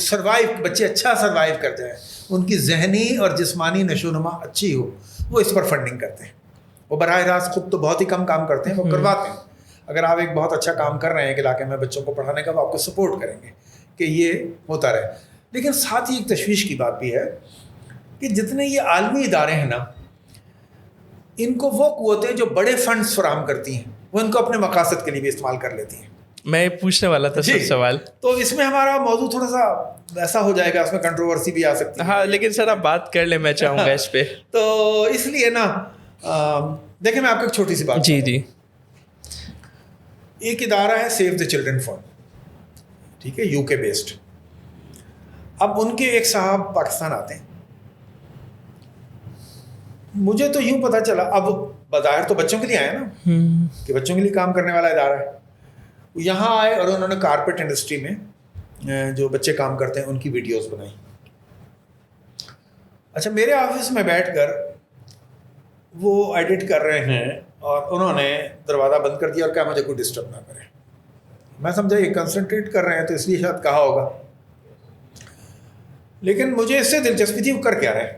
بچے اچھا سروائیو کر جائیں, ان کی ذہنی اور جسمانی نشو و نما اچھی ہو, وہ اس پر فنڈنگ کرتے ہیں. وہ براہ راست خود تو بہت ہی کم کام کرتے ہیں, وہ کرواتے ہیں. اگر آپ ایک بہت اچھا کام کر رہے ہیں ایک علاقے میں بچوں کو پڑھانے کا, وہ آپ کو سپورٹ کریں گے کہ یہ ہوتا رہے. لیکن ساتھ ہی ایک تشویش کی بات بھی ہے کہ جتنے یہ عالمی ادارے ہیں نا, ان کو وہ قوتیں جو بڑے فنڈز فراہم کرتی ہیں وہ ان کو اپنے مقاصد کے لیے بھی استعمال کر لیتی ہیں.
میں پوچھنے والا تھا سر سوال,
تو اس میں ہمارا موضوع تھوڑا سا ایسا ہو جائے گا, اس میں کنٹروورسی بھی آ سکتی ہے.
ہاں لیکن سر آپ بات کر لیں, میں چاہوں گا اس پہ.
تو اس لیے نا دیکھیں میں آپ کو ایک چھوٹی سی بات.
جی.
ایک ادارہ ہے سیو دا چلڈرن فنڈ, ٹھیک ہے, یو کے بیسڈ. اب ان کے ایک صاحب پاکستان آتے ہیں, مجھے تو یوں پتہ چلا, اب بظاہر تو بچوں کے لیے آئے نا کہ بچوں کے لیے کام کرنے والا ادارہ ہے. یہاں آئے اور انہوں نے کارپیٹ انڈسٹری میں جو بچے کام کرتے ہیں ان کی ویڈیوز بنائی. اچھا, میرے آفس میں بیٹھ کر وہ ایڈٹ کر رہے ہیں اور انہوں نے دروازہ بند کر دیا اور کہا مجھے کوئی ڈسٹرب نہ کرے. میں سمجھا یہ کنسنٹریٹ کر رہے ہیں تو اس لیے شاید کہا ہوگا, لیکن مجھے اس سے دلچسپی تھی وہ کر کیا رہے ہیں.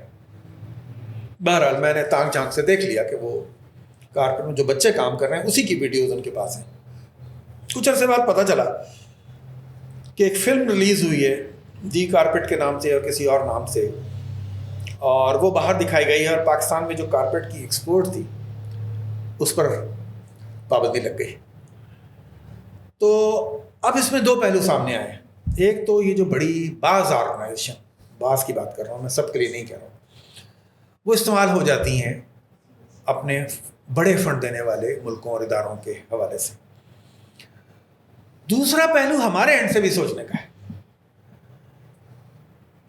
بہرحال میں نے تانگ جھانک سے دیکھ لیا کہ وہ کارپیٹ میں جو بچے کام کر رہے ہیں اسی کی ویڈیوز ان کے پاس ہیں. کچھ عرصے بعد پتہ چلا کہ ایک فلم ریلیز ہوئی ہے دی کارپیٹ کے نام سے اور کسی اور نام سے, اور وہ باہر دکھائی گئی ہے, اور پاکستان میں جو کارپیٹ کی ایکسپورٹ تھی اس پر پابندی لگ گئی. تو اب اس میں دو پہلو سامنے آئے. ایک تو یہ جو بڑی بعض آرگنائزیشن, بعض کی بات کر رہا ہوں میں, سب کے لیے نہیں کہہ رہا ہوں, وہ استعمال ہو جاتی ہیں اپنے بڑے فنڈ دینے والے ملکوں اور اداروں کے حوالے سے. دوسرا پہلو ہمارے اینڈ سے بھی سوچنے کا ہے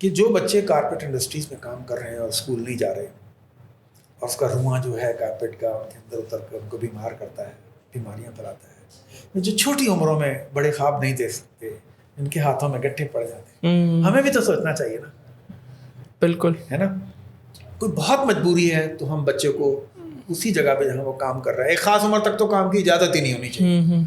کہ جو بچے کارپیٹ انڈسٹریز میں کام کر رہے ہیں اور اسکول نہیں جا رہے, اور اس کا رواں جو ہے کارپیٹ کا ان کے اندر اتر کر ان کو بیمار کرتا ہے, بیماریاں پھیلاتا ہے. جو چھوٹی عمروں میں بڑے خواب نہیں دیکھ سکتے, ان کے ہاتھوں میں گٹھے پڑ جاتے ہیں. ہمیں بھی تو سوچنا چاہیے نا. بالکل, ہے نا. کوئی بہت مجبوری ہے تو ہم بچے کو اسی جگہ پہ جہاں وہ کام کر رہا ہے, ایک خاص عمر تک تو کام کی اجازت ہی نہیں ہونی چاہیے,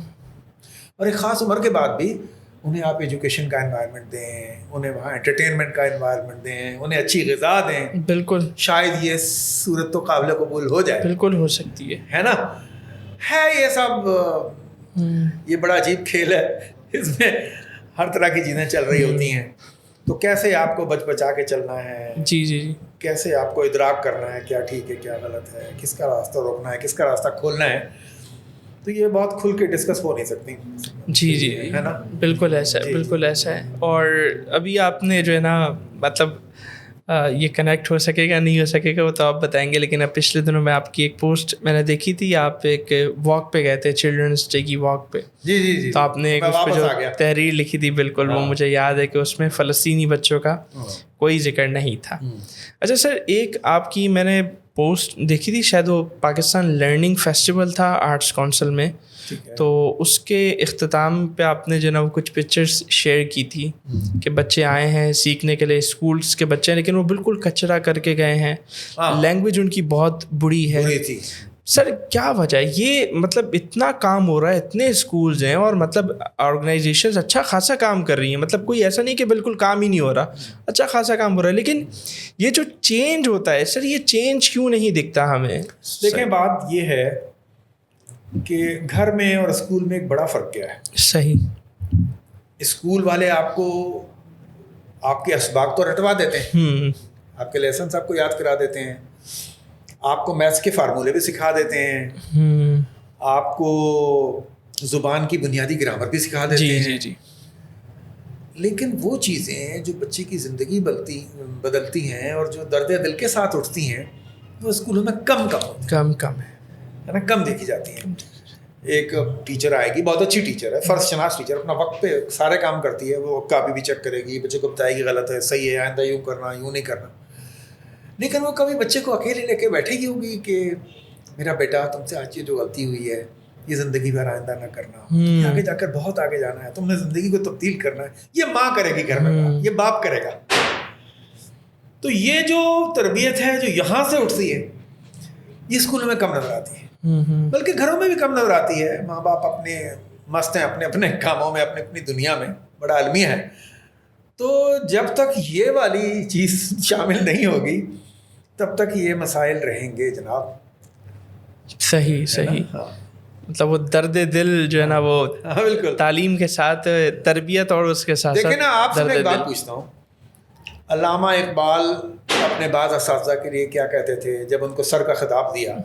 اور ایک خاص عمر کے بعد بھی انہیں آپ ایجوکیشن کا انوائرمنٹ دیں, انہیں وہاں انٹرٹینمنٹ کا انوائرمنٹ دیں, انہیں اچھی غذا دیں. بالکل, شاید یہ صورت تو قابل قبول ہو جائے. بالکل ہو سکتی ہے نا. ہے یہ سب یہ بڑا عجیب کھیل ہے, اس میں ہر طرح کی چیزیں چل رہی ہوتی ہیں. تو کیسے آپ کو بچا کے چلنا ہے, جی کیسے آپ کو ادراک کرنا ہے کیا ٹھیک ہے کیا غلط ہے, کس کا راستہ روکنا ہے کس کا راستہ کھولنا ہے, تو یہ بہت کھل کے ڈسکس ہو نہیں سکتی. جی ہے نا. بالکل ایسا ہے, بالکل ایسا ہے. اور ابھی آپ نے جو ہے نا مطلب یہ کنیکٹ ہو سکے گا نہیں ہو سکے گا وہ تو آپ بتائیں گے, لیکن اب پچھلے دنوں میں آپ کی ایک پوسٹ میں نے دیکھی تھی, آپ ایک واک پہ گئے تھے, چلڈرنس ڈے کی واک پہ. جی تو آپ نے ایک اس پہ جو تحریر لکھی تھی, بالکل وہ مجھے یاد ہے کہ اس میں فلسطینی بچوں کا کوئی ذکر نہیں تھا. اچھا سر, ایک آپ کی میں نے پوسٹ دیکھی تھی, شاید وہ پاکستان لرننگ فیسٹیول تھا آرٹس کونسل میں, تو اس کے اختتام پہ آپ نے جو نا وہ کچھ پکچرز شیئر کی تھی کہ بچے آئے ہیں سیکھنے کے لیے, اسکولس کے بچے ہیں, لیکن وہ بالکل کچرا کر کے گئے ہیں, لینگویج ان کی بہت بری ہے. سر کیا وجہ ہے یہ, مطلب اتنا کام ہو رہا ہے, اتنے اسکولز ہیں اور مطلب آرگنائزیشنز اچھا خاصا کام کر رہی ہیں, مطلب کوئی ایسا نہیں کہ بالکل کام ہی نہیں ہو رہا, اچھا خاصا کام ہو رہا ہے, لیکن یہ جو چینج ہوتا ہے سر, یہ چینج کیوں نہیں دکھتا ہمیں؟ دیکھیں بات یہ ہے کہ گھر میں اور اسکول میں ایک بڑا فرق کیا ہے. صحیح, اسکول والے آپ کو آپ کے اسباق تو رٹوا دیتے ہیں, آپ کے لیسنس آپ کو یاد کرا دیتے ہیں, آپ کو میتھس کے فارمولے بھی سکھا دیتے ہیں, آپ کو زبان کی بنیادی گرامر بھی سکھا دیتے ہیں.
جی جی.
لیکن وہ چیزیں جو بچے کی زندگی بدلتی ہیں اور جو درد دل کے ساتھ اٹھتی ہیں وہ اسکولوں میں کم ہے نا, کم دیکھی جاتی ہیں. ایک ٹیچر آئے گی, بہت اچھی ٹیچر ہے, فرض شناس ٹیچر, اپنا وقت پہ سارے کام کرتی ہے, وہ کاپی بھی چیک کرے گی, بچے کو بتائے گی غلط ہے صحیح ہے, آئندہ یوں کرنا یوں نہیں کرنا. لیکن وہ کبھی بچے کو اکیلے لے کے بیٹھے گی ہوگی کہ میرا بیٹا تم سے آج یہ جو غلطی ہوئی ہے یہ زندگی بھر آئندہ نہ کرنا, آگے جا کر بہت آگے جانا ہے, تم نے زندگی کو تبدیل کرنا ہے. یہ ماں کرے گی گھر میں, یہ باپ کرے گا. تو یہ جو تربیت ہے جو یہاں سے اٹھتی ہے یہ اسکولوں میں کم نظر آتی ہے, بلکہ گھروں میں بھی کم نظر آتی ہے. ماں باپ اپنے مست ہیں اپنے اپنے کاموں میں, اپنی اپنی دنیا میں, بڑا المیہ ہے. تو جب تک یہ والی چیز شامل نہیں ہوگی تب تک یہ مسائل رہیں گے جناب.
صحیح. مطلب وہ درد دل جو ہے نا وہ
بالکل
تعلیم کے ساتھ تربیت اور اس کے ساتھ
دیکھیں نا. آپ سے میں ایک بات پوچھتا ہوں, علامہ اقبال اپنے بعض اساتذہ کے لیے کیا کہتے تھے جب ان کو سر کا خطاب دیا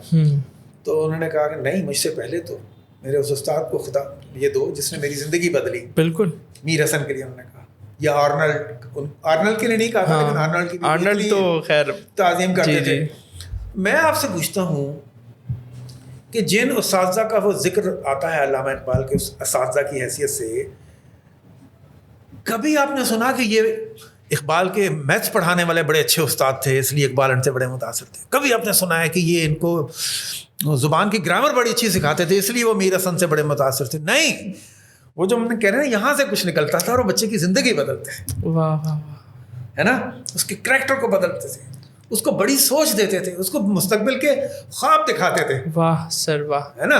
تو انہوں نے کہا کہ نہیں, مجھ سے پہلے تو میرے اس استاد کو خطاب یہ دو جس نے میری زندگی بدلی.
بالکل.
میر حسن کے لیے انہوں نے کہا, یا آرنلڈ کے لیے نہیں کہا تھا, لیکن آرنلڈ
تو خیر
تعظیم کرتے تھے. میں آپ سے پوچھتا ہوں کہ جن اساتذہ کا وہ ذکر آتا ہے علامہ اقبال کے اساتذہ کی حیثیت سے, کبھی آپ نے سنا کہ یہ اقبال کے میتھس پڑھانے والے بڑے اچھے استاد تھے اس لیے اقبال ان سے بڑے متاثر تھے؟ کبھی آپ نے سنا ہے کہ یہ ان کو زبان کی گرامر بڑی اچھی سکھاتے تھے اس لیے وہ میر حسن سے بڑے متاثر تھے؟ نہیں, وہ جو ہم نے کہہ رہے ہیں یہاں سے کچھ نکلتا تھا اور وہ بچے کی زندگی بدلتے ہیں. ہے نا, اس کے کریکٹر کو بدلتے تھے, اس کو بڑی سوچ دیتے تھے, اس کو مستقبل کے خواب دکھاتے تھے.
واہ سر واہ.
ہے نا,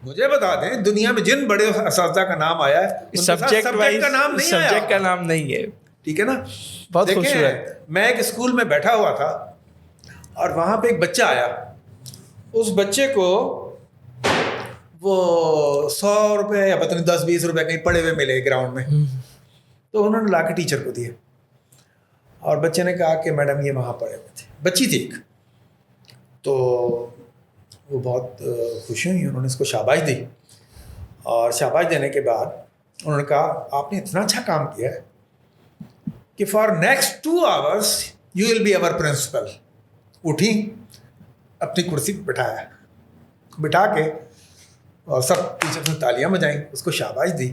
مجھے بتا دیں دنیا میں جن بڑے اساتذہ کا نام آیا ہے
سبجیکٹ کا نام نہیں ہے.
ٹھیک ہے نا.
بہت خوبصورت.
میں ایک اسکول میں بیٹھا ہوا تھا اور وہاں پہ ایک بچہ آیا, اس بچے کو وہ 100 روپے یا پتہ نہیں 10-20 روپے کہیں پڑے ہوئے ملے گراؤنڈ میں, تو انہوں نے لا کے ٹیچر کو دیے اور بچے نے کہا کہ میڈم یہ وہاں پڑے ہوئے تھے. بچی تھی ایک, تو وہ بہت خوشی ہوئی, انہوں نے اس کو شاباش دی اور شاباش دینے کے بعد انہوں نے کہا آپ نے اتنا اچھا کام کیا ہے کہ for next 2 hours you will be over principal. اٹھی, اپنی کرسی پہ بٹھا کے اور سب ٹیچر نے تالیاں بجائیں, اس کو شاباش دی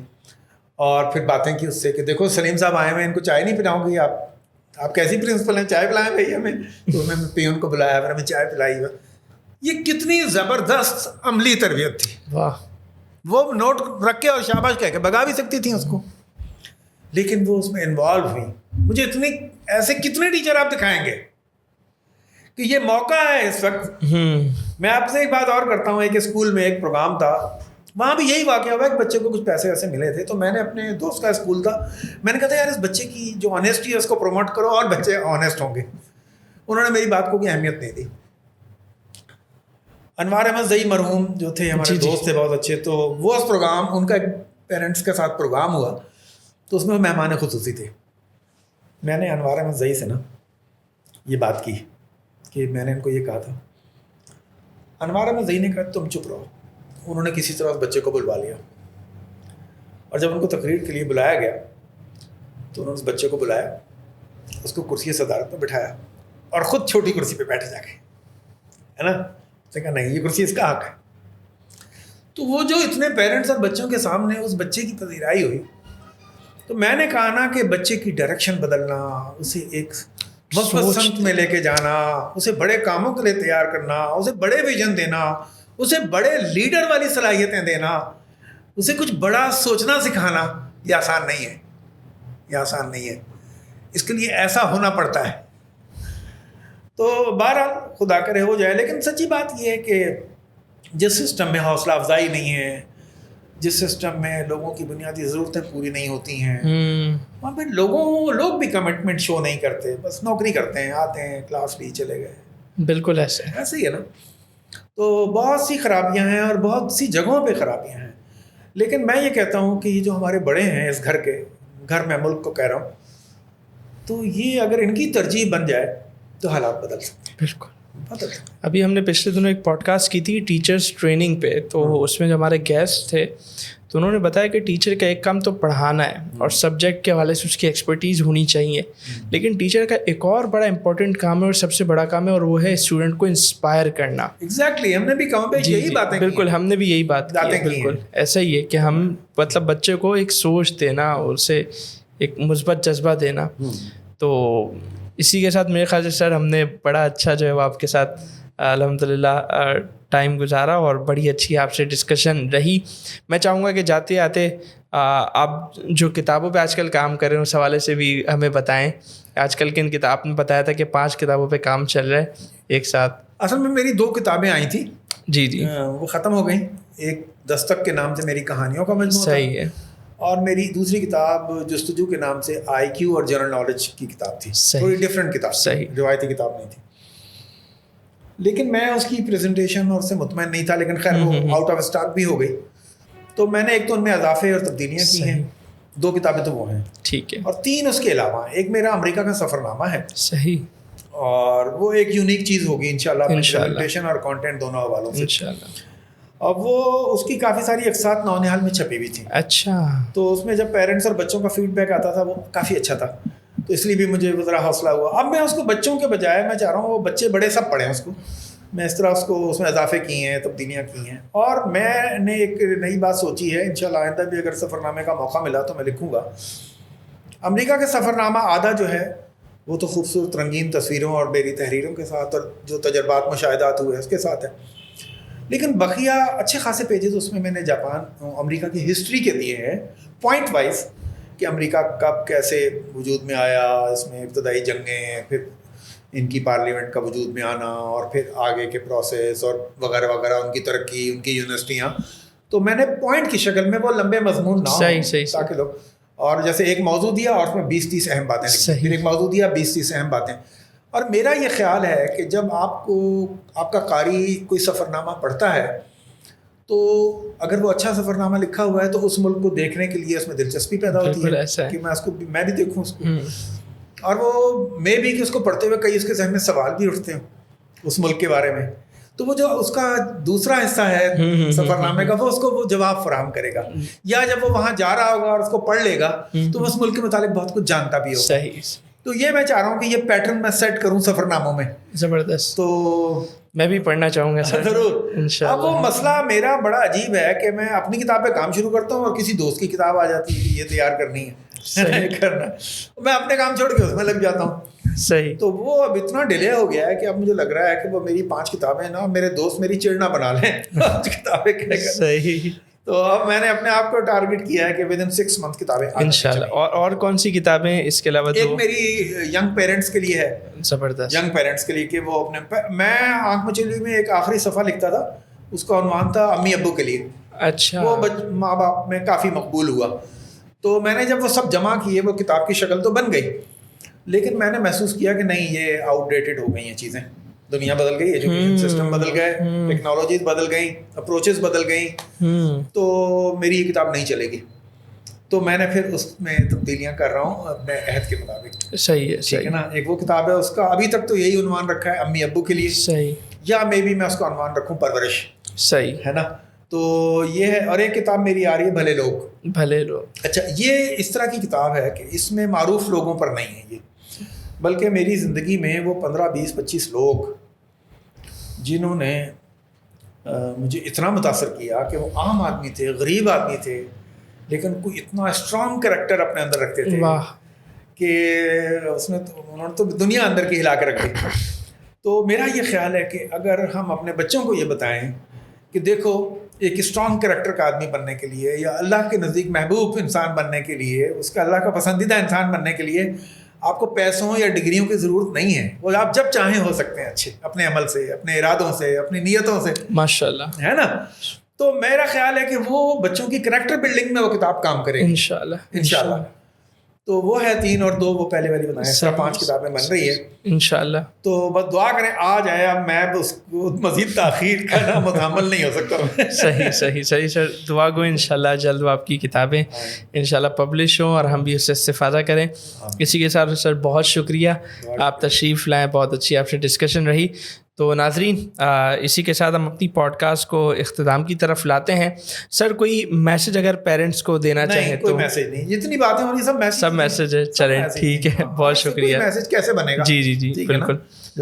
اور پھر باتیں کی اس سے کہ دیکھو سلیم صاحب آئے ہوئے, ان کو چائے نہیں پلاؤں گی, آپ کیسی پرنسپل ہیں, چائے پلائیں بھائی ہمیں. تو میں پیون کو بلایا, پھر ہمیں چائے پلائی. یہ کتنی زبردست عملی تربیت تھی.
واہ.
وہ نوٹ رکھ کے اور شاباش کہہ کے بگا بھی سکتی تھیں اس کو, لیکن وہ اس میں انوالو ہوئی. مجھے ایسے کتنے ٹیچر آپ دکھائیں گے کہ یہ موقع ہے اس وقت. میں آپ سے ایک بات اور کرتا ہوں, ایک اسکول میں ایک پروگرام تھا, وہاں بھی یہی واقعہ ہوا کہ بچے کو کچھ پیسے ویسے ملے تھے. تو میں نے اپنے دوست کا اسکول تھا, میں نے کہا تھا یار اس بچے کی جو آنیسٹی ہے اس کو پروموٹ کرو اور بچے آنیسٹ ہوں گے. انہوں نے میری بات کو کوئی اہمیت نہیں دی. انوار احمد زئی مرحوم جو تھے ہمارے دوست تھے بہت اچھے, تو وہ اس پروگرام, ان کا پیرنٹس کے ساتھ پروگرام ہوا تو اس میں وہ مہمان خصوصی تھے. میں نے انوار احمد زئی سے نا یہ بات کی کہ میں نے ان کو یہ کہا تھا. انوار احمد زئی نے کہا تم چپ رہو. انہوں نے کسی طرح اس بچے کو بلوا لیا اور جب ان کو تقریر کے لیے بلایا گیا تو انہوں نے اس بچے کو بلایا, اس کو کرسی صدارت پہ بٹھایا اور خود چھوٹی کرسی پہ بیٹھے جا کے, ہے نا. اس نے کہا نہیں یہ کرسی اس کا حق ہے. تو وہ جو اتنے پیرنٹس اور بچوں کے سامنے اس بچے کی پذیرائی ہوئی, تو میں نے کہا نا کہ بچے کی ڈائریکشن بدلنا, اسے ایک مثبت سمت میں لے کے جانا, اسے بڑے کاموں کے لیے تیار کرنا, اسے بڑے ویژن دینا, اسے بڑے لیڈر والی صلاحیتیں دینا, اسے کچھ بڑا سوچنا سکھانا, یہ آسان نہیں ہے. یہ آسان نہیں ہے. اس کے لیے ایسا ہونا پڑتا ہے. تو بہرحال خدا کرے ہو جائے. لیکن سچی بات یہ ہے کہ جس سسٹم میں حوصلہ افزائی نہیں ہے, جس سسٹم میں لوگوں کی بنیادی ضرورتیں پوری نہیں ہوتی ہیں, وہاں پہ لوگ بھی کمٹمنٹ شو نہیں کرتے, بس نوکری کرتے ہیں, آتے ہیں, کلاس لی, چلے گئے. بالکل ایسے ہی ہے نا. تو بہت سی خرابیاں ہیں اور بہت سی جگہوں پہ خرابیاں ہیں. لیکن میں یہ کہتا ہوں کہ یہ جو ہمارے بڑے ہیں اس گھر میں ملک کو کہہ رہا ہوں, تو یہ اگر ان کی ترجیح بن جائے تو حالات بدل سکتے ہیں. بالکل بہت اچھا.
ابھی ہم نے پچھلے دنوں ایک پوڈ کاسٹ کی تھی ٹیچرس ٹریننگ پہ, تو اس میں جو ہمارے گیسٹ تھے تو انہوں نے بتایا کہ ٹیچر کا ایک کام تو پڑھانا ہے اور سبجیکٹ کے حوالے سے اس کی ایکسپرٹیز ہونی چاہیے, لیکن ٹیچر کا ایک اور بڑا امپورٹنٹ کام ہے اور سب سے بڑا کام ہے, اور وہ ہے اسٹوڈنٹ کو انسپائر کرنا.
ایگزیکٹلی, ہم نے بھی کہا یہی باتیں
بالکل, ہم نے بھی یہی بات کی ہے. بالکل ایسا ہی ہے کہ ہم مطلب بچے کو ایک سوچ دینا, اسے ایک مثبت جذبہ دینا. تو اسی کے ساتھ میرے خیال سے سر ہم نے بڑا اچھا جو ہے وہ آپ کے ساتھ الحمد للہ ٹائم گزارا اور بڑی اچھی آپ سے ڈسکشن رہی. میں چاہوں گا کہ جاتے آتے آپ جو کتابوں پہ آج کل کام کر رہے ہیں اس حوالے سے بھی ہمیں بتائیں. آج کل کن کتاب آپ نے بتایا تھا کہ 5 کتابوں پہ کام چل رہا ہے ایک ساتھ.
اصل میں میری 2 کتابیں آئی تھیں,
جی
وہ ختم ہو گئیں. ایک دستک کے نام سے میری کہانیوں کا مجموعہ,
صحیح ہے,
اور میری دوسری کتاب جستجو کے نام سے IQ اور جنرل نالج کی کتاب تھی. تھوڑی ڈفرینٹ کتاب,
صحیح,
روایتی کتاب نہیں تھی, لیکن میں اس کی پریزنٹیشن اور سے مطمئن نہیں تھا. لیکن خیر وہ آؤٹ آف اسٹاک بھی ہو گئی, تو میں نے ایک تو ان میں اضافے اور تبدیلیاں کی ہیں. 2 کتابیں تو وہ ہیں,
ٹھیک ہے,
اور 3 اس کے علاوہ. ایک میرا امریکہ کا سفر نامہ ہے,
صحیح,
اور وہ ایک یونیک چیز ہوگی انشاءاللہ, پریزنٹیشن اور کانٹینٹ دونوں حوالوں سے
انشاءاللہ.
اب وہ اس کی کافی ساری اقساط نونہال میں چھپی ہوئی تھیں.
اچھا,
تو اس میں جب پیرنٹس اور بچوں کا فیڈ بیک آتا تھا وہ کافی اچھا تھا, تو اس لیے بھی مجھے ذرا حوصلہ ہوا. اب میں اس کو بچوں کے بجائے میں چاہ رہا ہوں وہ بچے بڑے سب پڑھیں اس کو. میں اس طرح اس کو اس میں اضافے کیے ہیں, تبدیلیاں کی ہیں, اور میں نے ایک نئی بات سوچی ہے. انشاءاللہ آئندہ بھی اگر سفر نامے کا موقع ملا تو میں لکھوں گا. امریکہ کا سفر نامہ آدھا جو ہے وہ تو خوبصورت رنگین تصویروں اور میری تحریروں کے ساتھ اور جو تجربات مشاہدات ہوئے اس کے ساتھ ہے, لیکن بقیہ اچھے خاصے پیجز اس میں نے جاپان امریکہ کی ہسٹری کے دیے ہیں پوائنٹ وائز, کہ امریکہ کب کیسے وجود میں آیا, اس میں ابتدائی جنگیں, پھر ان کی پارلیمنٹ کا وجود میں آنا, اور پھر آگے کے پروسیس اور وغیرہ وغیرہ, ان کی ترقی, ان کی یونیورسٹیاں. تو میں نے پوائنٹ کی شکل میں, وہ لمبے مضمون نہ ہوں تاکہ لوگ, اور جیسے ایک موضوع دیا اور اس میں 20-30 اہم باتیں لکھی, پھر ایک موضوع دیا 20-30 اہم باتیں. اور میرا یہ خیال ہے کہ جب آپ کا قاری کوئی سفر نامہ پڑھتا ہے تو اگر وہ اچھا سفر نامہ لکھا ہوا ہے تو اس ملک کو دیکھنے کے لیے اس میں دلچسپی پیدا ہوتی ہے کہ میں بھی دیکھوں اس کو, اور وہ میں بھی کہ اس کو پڑھتے ہوئے کئی اس کے ذہن میں سوال بھی اٹھتے ہیں اس ملک کے بارے میں. تو وہ جو اس کا دوسرا حصہ ہے سفر نامے کا, وہ اس کو وہ جواب فراہم کرے گا, یا جب وہ وہاں جا رہا ہوگا اور اس کو پڑھ لے گا تو وہ اس ملک کے متعلق بہت کچھ جانتا بھی ہوگا.
صحیح.
تو یہ میں چاہ رہا ہوں کہ یہ پیٹرن میں سیٹ کروں سفر ناموں میں.
زبردست,
تو
میں بھی پڑھنا چاہوں گا سر,
ضرور
انشاءاللہ.
اب وہ مسئلہ میرا بڑا عجیب ہے کہ میں اپنی کتاب پہ کام شروع کرتا ہوں اور کسی دوست کی کتاب آ جاتی ہے کہ یہ تیار کرنی ہے کرنا, میں اپنے کام چھوڑ کے اس میں لگ جاتا ہوں.
صحیح.
تو وہ اب اتنا ڈیلے ہو گیا ہے کہ اب مجھے لگ رہا ہے کہ وہ میری 5 کتابیں نا میرے دوست میری چڑنا بنا لیں 5 کتابیں.
صحیح.
تو اب میں نے اپنے آپ کو ٹارگٹ کیا ہے کہ ود ان 6 منتھ کتابیں
انشاءاللہ. اور کون سی کتابیں اس کے علاوہ؟
ایک میری ینگ پیرنٹس کے لیے ہے,
زبردست,
ینگ پیرنٹس کے لیے, کہ وہ اپنے, میں آنکھ مچلی میں ایک آخری صفحہ لکھتا تھا, اس کا عنوان تھا امی ابو کے لیے.
اچھا.
وہ ماں باپ میں کافی مقبول ہوا. تو میں نے جب وہ سب جمع کیے وہ کتاب کی شکل تو بن گئی, لیکن میں نے محسوس کیا کہ نہیں یہ آؤٹ ڈیٹڈ ہو گئی ہیں چیزیں, دنیا بدل گئی, ایجوکیشن سسٹم بدل گئے, ٹیکنالوجیز بدل گئیں, اپروچز بدل گئیں, تو میری یہ کتاب نہیں چلے گی. تو میں نے پھر اس میں تبدیلیاں کر رہا ہوں اپنے عہد کے مطابق.
صحیح ہے,
ٹھیک ہے نا. ایک وہ کتاب ہے, اس کا ابھی تک تو یہی عنوان رکھا ہے امی ابو کے لیے.
صحیح.
یا میں بھی اس کا عنوان رکھوں پرورش.
صحیح
ہے نا. تو یہ ہے. اور ایک کتاب میری آ رہی ہے بھلے لوگ.
بھلے لوگ.
اچھا, یہ اس طرح کی کتاب ہے کہ اس میں معروف لوگوں پر نہیں ہے یہ, بلکہ میری زندگی میں وہ 15-20-25 لوگ جنہوں نے مجھے اتنا متاثر کیا کہ وہ عام آدمی تھے, غریب آدمی تھے, لیکن کوئی اتنا اسٹرانگ کریکٹر اپنے اندر رکھتے تھے کہ اس میں انہوں نے تو دنیا اندر کی ہلا کے رکھ دی. تو میرا یہ خیال ہے کہ اگر ہم اپنے بچوں کو یہ بتائیں کہ دیکھو ایک اسٹرانگ کریکٹر کا آدمی بننے کے لیے, یا اللہ کے نزدیک محبوب انسان بننے کے لیے, اس کا اللہ کا پسندیدہ انسان بننے کے لیے آپ کو پیسوں یا ڈگریوں کی ضرورت نہیں ہے, وہ آپ جب چاہیں ہو سکتے ہیں اچھے, اپنے عمل سے, اپنے ارادوں سے, اپنی نیتوں سے.
ماشاءاللہ.
ہے نا. تو میرا خیال ہے کہ وہ بچوں کی کریکٹر بلڈنگ میں وہ کتاب کام کرے گی انشاءاللہ. تو وہ ہے 3 اور 2 وہ پہلے والی بنائے, 5 کتابیں بن رہی ہے
انشاءاللہ. تو
بس دعا کریں آ جائے. اب میں اس کو مزید تاخیر کا نا متحمل نہیں ہو سکتا.
صحیح سر, دعا گو انشاءاللہ جلد وہ آپ کی کتابیں انشاءاللہ پبلش ہوں اور ہم بھی اس سے استفادہ کریں. اسی کے ساتھ سر بہت شکریہ, آپ تشریف لائیں, بہت اچھی آپ سے ڈسکشن رہی. تو ناظرین اسی کے ساتھ ہم اپنی پوڈ کاسٹ کو اختتام کی طرف لاتے ہیں. سر کوئی میسج اگر پیرنٹس کو دینا چاہیں تو؟
کوئی میسج نہیں, جتنی باتیں ہو رہی سب
میسج ہے. چلیں ٹھیک ہے, بہت شکریہ.
میسج کیسے بنے گا؟
جی بالکل.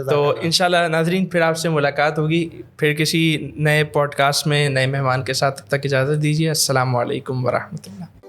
تو انشاءاللہ ناظرین پھر آپ سے ملاقات ہوگی پھر کسی نئے پوڈ کاسٹ میں نئے مہمان کے ساتھ. تب تک اجازت دیجیے. السلام علیکم ورحمۃ اللہ.